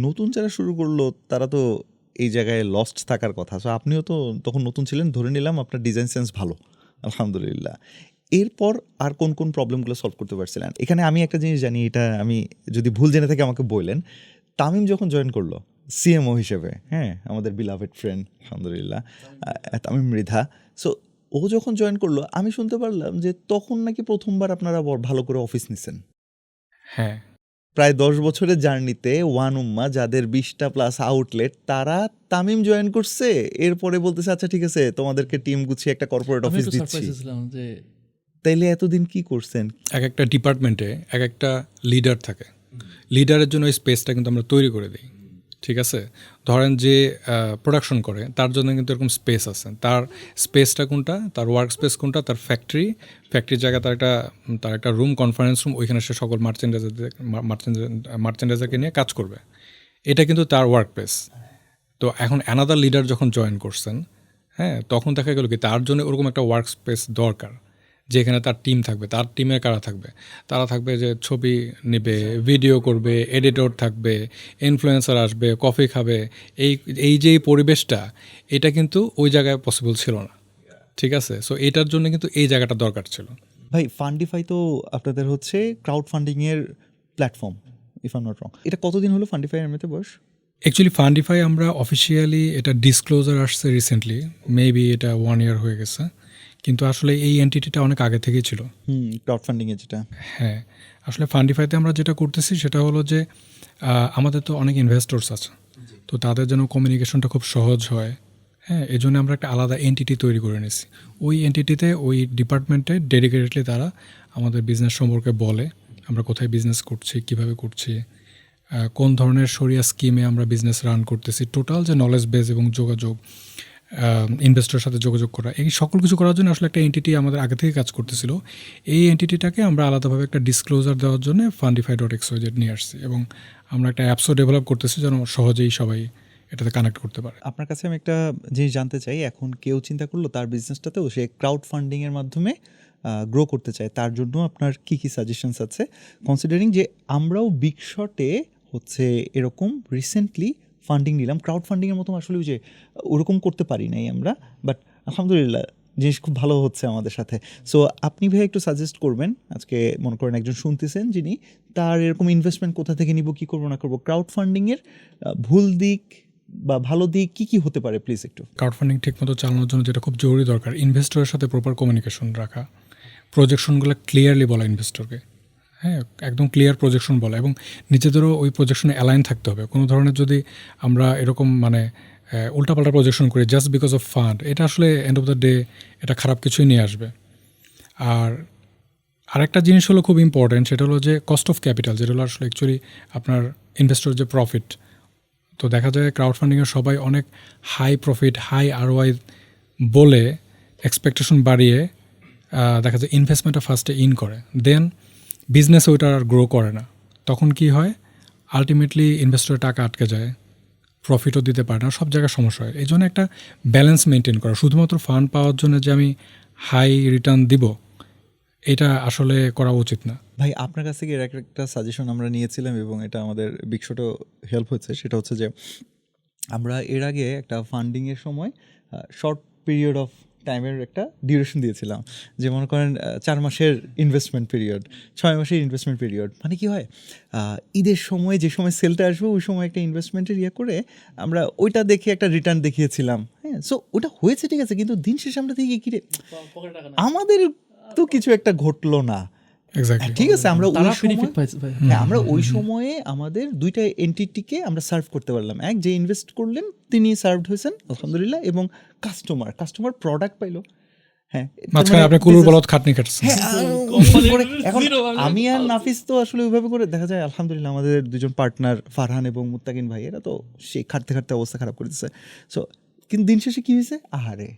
নতুন যারা শুরু করলো তারা তো এই জায়গায় লস্ট থাকার কথা। সো আপনিও তো তখন নতুন ছিলেন, ধরে নিলাম আপনার ডিজাইন সেন্স ভালো, আলহামদুলিল্লাহ। এরপর আর কোন কোন প্রবলেমগুলো সলভ করতে পারছিলেন? এখানে আমি একটা জিনিস জানি, এটা আমি যদি ভুল জেনে থাকি আমাকে বললেন। তামিম যখন জয়েন করলো সিএমও হিসেবে, হ্যাঁ, আমাদের বিলাভেড ফ্রেন্ড আলহামদুলিল্লাহ, তামিম মৃধা। সো ও যখন জয়েন করলো আমি শুনতে পারলাম যে তখন নাকি প্রথমবার আপনারা ভালো করে অফিস নিছেন। হ্যাঁ, প্রায় 10 বছরের জার্নিতে ওয়ান উম্মা যাদের 20টা প্লাস আউটলেট, তারা তামিম জয়েন করছে, এরপরে বলতেছে আচ্ছা ঠিক আছে তোমাদেরকে টিম গুছিয়ে একটা কর্পোরেট আমি অফিস একটু দিচ্ছি। সারপ্রাইজ ছিলাম যে তাইলে এতদিন কি করছেন? এক একটা ডিপার্টমেন্টে এক একটা লিডার থাকে, লিডারের জন্য ওই স্পেসটা কিন্তু আমরা তৈরি করে দিই। ঠিক আছে, ধরেন যে প্রোডাকশন করে তার জন্য কিন্তু এরকম স্পেস আছে। তার স্পেসটা কোনটা, তার ওয়ার্ক স্পেস কোনটা, তার ফ্যাক্টরির জায়গা, তার একটা রুম, কনফারেন্স রুম, ওইখানে সে সকল মার্চেন্ডাইজারকে নিয়ে কাজ করবে। এটা কিন্তু তার ওয়ার্ক প্লেস। তো এখন অ্যানাদার লিডার যখন জয়েন করছেন, হ্যাঁ, তখন দেখা গেল কি তার জন্য ওরকম একটা ওয়ার্ক স্পেস দরকার, যেখানে তার টিম থাকবে। তার টিমের কারা থাকবে? তারা থাকবে যে ছবি নেবে, ভিডিও করবে, এডিটর থাকবে, ইনফ্লুয়েন্সার আসবে, কফি খাবে। এই যে পরিবেশটা, এটা কিন্তু ওই জায়গায় পসিবল ছিল না। ঠিক আছে, সো এটার জন্য কিন্তু এই জায়গাটা দরকার ছিল। ভাই ফান্ডিফাই তো আপনাদের হচ্ছে ক্রাউড ফান্ডিং এর platform, if I am not wrong. এটা কতদিন হলো ফান্ডিফাই এর মধ্যে বয়স? অ্যাকচুয়ালি ফান্ডিফাই আমরা অফিসিয়ালি এটা ডিসক্লোজার আসছে রিসেন্টলি, মেবি এটা 1 year হয়ে গেছে। কিন্তু আসলে এই এন্টিটিটা অনেক আগে থেকেই ছিল। ক্রাউড ফান্ডিং এ যেটা হ্যাঁ, আসলে ফান্ডিফাইতে আমরা যেটা করতেছি সেটা হলো যে আমাদের তো অনেক ইনভেস্টরস আছে, তো তাদের যেন কমিউনিকেশনটা খুব সহজ হয়। হ্যাঁ, এই জন্য আমরা একটা আলাদা এন্টিটি তৈরি করে নিয়েছি। ওই এন্টিটিতে ওই ডিপার্টমেন্টে ডেডিকেটেডলি তারা আমাদের বিজনেস সম্পর্কে বলে, আমরা কোথায় বিজনেস করছি, কিভাবে করছি, কোন ধরনের শরিয়া স্কিমে আমরা বিজনেস রান করতেছি, টোটাল যে নলেজ বেস এবং যোগাযোগ, ইনভেস্টরের সাথে যোগাযোগ করা, এই সকল কিছু করার জন্য আসলে একটা এন্টিটি আমাদের আগে থেকে কাজ করতেছিল। এই এন্টিটিটাকে আমরা আলাদাভাবে একটা ডিসক্লোজার দেওয়ার জন্য fundify.xyz নিয়ে আসছি, এবং আমরা একটা অ্যাপসও ডেভেলপ করতেছি যেন সহজেই সবাই এটাতে কানেক্ট করতে পারে। আপনার কাছে আমি একটা জিনিস জানতে চাই, এখন কেউ চিন্তা করলো তার বিজনেসটাতেও সে ক্রাউড ফান্ডিং এর মাধ্যমে গ্রো করতে চায়, তার জন্য আপনার কি কি সাজেশনস আছে, কনসিডারিং যে আমরাও বিগ শটে হচ্ছে এরকম রিসেন্টলি ফান্ডিং নিলাম, ক্রাউড ফান্ডিংয়ের মতো আসলে ওই যে ওরকম করতে পারি নাই আমরা, বাট আলহামদুলিল্লাহ জিনিস খুব ভালো হচ্ছে আমাদের সাথে। সো আপনি ভাই একটু সাজেস্ট করবেন, আজকে মনে করেন একজন শুনতেছেন যিনি তার এরকম ইনভেস্টমেন্ট কোথা থেকে নিব, কী করবো না করবো, ক্রাউড ফান্ডিংয়ের ভুল দিক বা ভালো দিক কী কী হতে পারে প্লিজ একটু। ক্রাউড ফান্ডিং ঠিকমতো চালানোর জন্য যেটা খুব জরুরি দরকার, ইনভেস্টরের সাথে প্রপার কমিউনিকেশন রাখা, প্রজেকশনগুলো ক্লিয়ারলি বলা ইনভেস্টরকে। হ্যাঁ, একদম ক্লিয়ার প্রজেকশন বলা, এবং নিজেদেরও ওই প্রজেকশনে অ্যালাইন থাকতে হবে। কোনো ধরনের যদি আমরা এরকম মানে উল্টাপাল্টা প্রজেকশন করি জাস্ট বিকজ অফ ফান্ড, এটা আসলে এন্ড অফ দ্য ডে এটা খারাপ কিছুই নিয়ে আসবে। আর আরেকটা জিনিস হলো খুব ইম্পর্টেন্ট, সেটা হলো যে কস্ট অফ ক্যাপিটাল, যেটা হলো আসলে অ্যাকচুয়ালি আপনার ইনভেস্টর যে প্রফিট। তো দেখা যায় ক্রাউড ফান্ডিংয়ের সবাই অনেক হাই প্রফিট, হাই আরওআই বলে এক্সপেকটেশন বাড়িয়ে দেখা যায় ইনভেস্টমেন্টটা ফার্স্টে ইন করে, দেন বিজনেসে ওইটা আর গ্রো করে না। তখন কি হয়, আলটিমেটলি ইনভেস্টরের টাকা আটকে যায়, প্রফিটও দিতে পারে না, সব জায়গায় সমস্যা হয়। এই জন্য একটা ব্যালেন্স মেনটেন করা, শুধুমাত্র ফান্ড পাওয়ার জন্য যে আমি হাই রিটার্ন দিব, এটা আসলে করা উচিত না। ভাই আপনার কাছ থেকে এর একটা সাজেশন আমরা নিয়েছিলাম এবং এটা আমাদের বিগ শটও হেল্প হচ্ছে, সেটা হচ্ছে যে আমরা এর আগে একটা ফান্ডিংয়ের সময় শর্ট পিরিয়ড অফ টাইমের একটা ডিউরেশন দিয়েছিলাম, যে মনে করেন 4 মাসের ইনভেস্টমেন্ট পিরিয়ড, 6 মাসের ইনভেস্টমেন্ট পিরিয়ড। মানে কি হয়, ঈদের সময় যে সময় সেলটা আসবে ওই সময় একটা ইনভেস্টমেন্টের করে আমরা ওইটা দেখে একটা রিটার্ন দেখিয়েছিলাম। হ্যাঁ, সো ওটা হয়েছে ঠিক আছে, কিন্তু দিন শেষে আমরা দেখি কিরে আমাদের তো কিছু একটা ঘটলো না। ঠিক আছে, আমরা ওই সময় আমরা ওই সময়ে আমাদের দুইটা এন্টিটিকে আমরা সার্ভ করতে পারলাম, এক যে ইনভেস্ট করলেন তিনি সার্ভড হয়েছেন আলহামদুলিল্লাহ, এবং কাস্টমার প্রোডাক্ট পাইলো। হ্যাঁ, মাঝখানে আপনি কুলুর বলদ খাটনি খাটছেন। এখন আমি আর নাফিস তো আসলে ওইভাবে করে দেখা যায় আলহামদুলিল্লাহ আমাদের দুজন পার্টনার ফারহান এবং মুত্তাকিন ভাই, এরা তো সেই খাটতে খাটতে অবস্থা খারাপ করে দিচ্ছে। সো কিন্তু দিন শেষে কী হয়েছে, আহারে।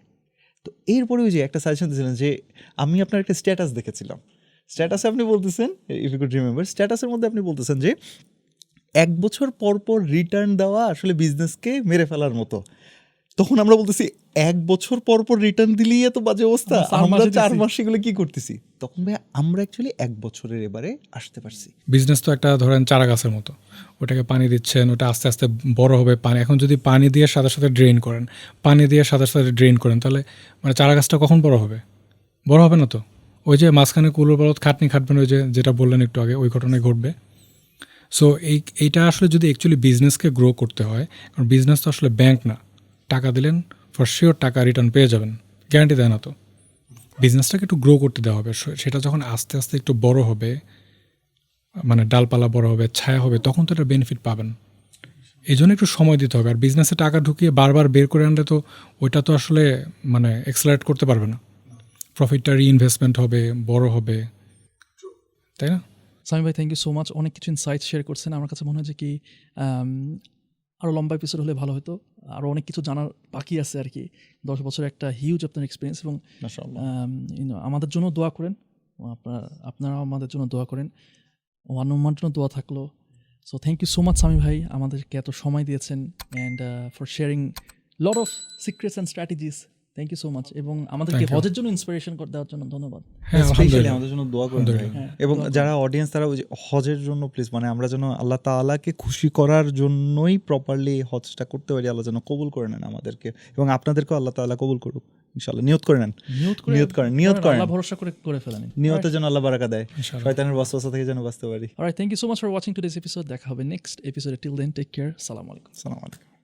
তো এরপরে ওই যে একটা সাজেশন দিয়েছিলেন যে আমি আপনার একটা স্ট্যাটাস দেখেছিলাম, স্ট্যাটাসে আপনি বলতেছেন, ইফ ইউ কুড রিমেম্বার, স্ট্যাটাসের মধ্যে আপনি বলতেছেন যে 1 বছর পর পর রিটার্ন দেওয়া আসলে বিজনেসকে মেরে ফেলার মতো। তখন আমরা বলতেছি 1 বছর পর পর রিটার্ন দিলেই এত বাজে অবস্থা, আমরা 4 মাস এগুলো কি করতেছি। তখন ভাই আমরা অ্যাকচুয়ালি 1 বছরের এবারে আসতে পারছি। বিজনেস তো একটা ধরেন চারা গাছের মতো, ওটাকে পানি দিচ্ছেন, ওটা আস্তে আস্তে বড় হবে। পানি এখন যদি পানি দিয়ে সাথে সাথে ড্রেন করেন, পানি দিয়ে সাথে সাথে ড্রেন করেন, তাহলে মানে চারা গাছটা কখন বড় হবে? বড় হবে না তো। ওই যে মাঝখানে কুলোর বলদ খাটনি খাটবেন, ওই যে যেটা বললেন একটু আগে, ওই ঘটনায় ঘটবে। সো এইটা আসলে যদি অ্যাকচুয়ালি বিজনেসকে গ্রো করতে হয়, কারণ বিজনেস তো আসলে ব্যাংক না, টাকা দিলেন ফর শিওর টাকা রিটার্ন পেয়ে যাবেন, গ্যারান্টি দেয় না তো। বিজনেসটাকে একটু গ্রো করতে দেওয়া হবে, সেটা যখন আস্তে আস্তে একটু বড় হবে, মানে ডালপালা বড় হবে, ছায়া হবে, তখন তো এটা বেনিফিট পাবেন। এই জন্য একটু সময় দিতে হবে। আর বিজনেসে টাকা ঢুকিয়ে বারবার বের করে আনলে তো ওইটা তো আসলে মানে এক্সেলারেট করতে পারবে না, প্রফিটটা রিইনভেস্টমেন্ট হবে, বড় হবে, তাই না? সামি ভাই, থ্যাংক ইউ সো মাচ, অনেক কিছু ইনসাইট শেয়ার করছেন। আমার কাছে মনে হয় যে কি আরও লম্বা এপিসোড হলে ভালো হতো, আরও অনেক কিছু জানার বাকি আছে আর কি। 10 বছরের একটা হিউজ আপনার এক্সপিরিয়েন্স, এবং আমাদের জন্য দোয়া করেন, আপনারাও আমাদের জন্য দোয়া করেন, ওয়ান জন্য দোয়া থাকলো। So thank you so much Sami ভাই, আমাদেরকে এত সময় দিয়েছেন, and for sharing lot of secrets and strategies. Thank you so much, এবং আমাদেরকে হজের জন্য ইন্সপিরেশন দেওয়ার জন্য ধন্যবাদ। স্পেশালি আমাদের জন্য দোয়া করেন ভাই, এবং যারা অডিয়েন্স তারা ওই যে হজের জন্য প্লিজ, মানে আমরা যেন আল্লাহ তাআলাকে খুশি করার জন্যই প্রপারলি হজটা করতে পারি, আল্লাহ যেন কবুল করে নেন আমাদেরকে, এবং আপনাদেরকেও আল্লাহ তাআলা কবুল করুক ইনশাআল্লাহ। নিয়ত করে নেন, নিয়ত করেন, আল্লাহ ভরসা করে ফেলেন, নিয়তের জন্য আল্লাহ বারাকা দেয়, শয়তানের ওয়াসওয়াসা থেকে যেন বাঁচতে পারি। Alright, thank you so much for watching today's episode. দেখা হবে নেক্সট এপিসোডে। টিল দেন টেক কেয়ার, আসসালামু আলাইকুম। আসসালামু আলাইকুম।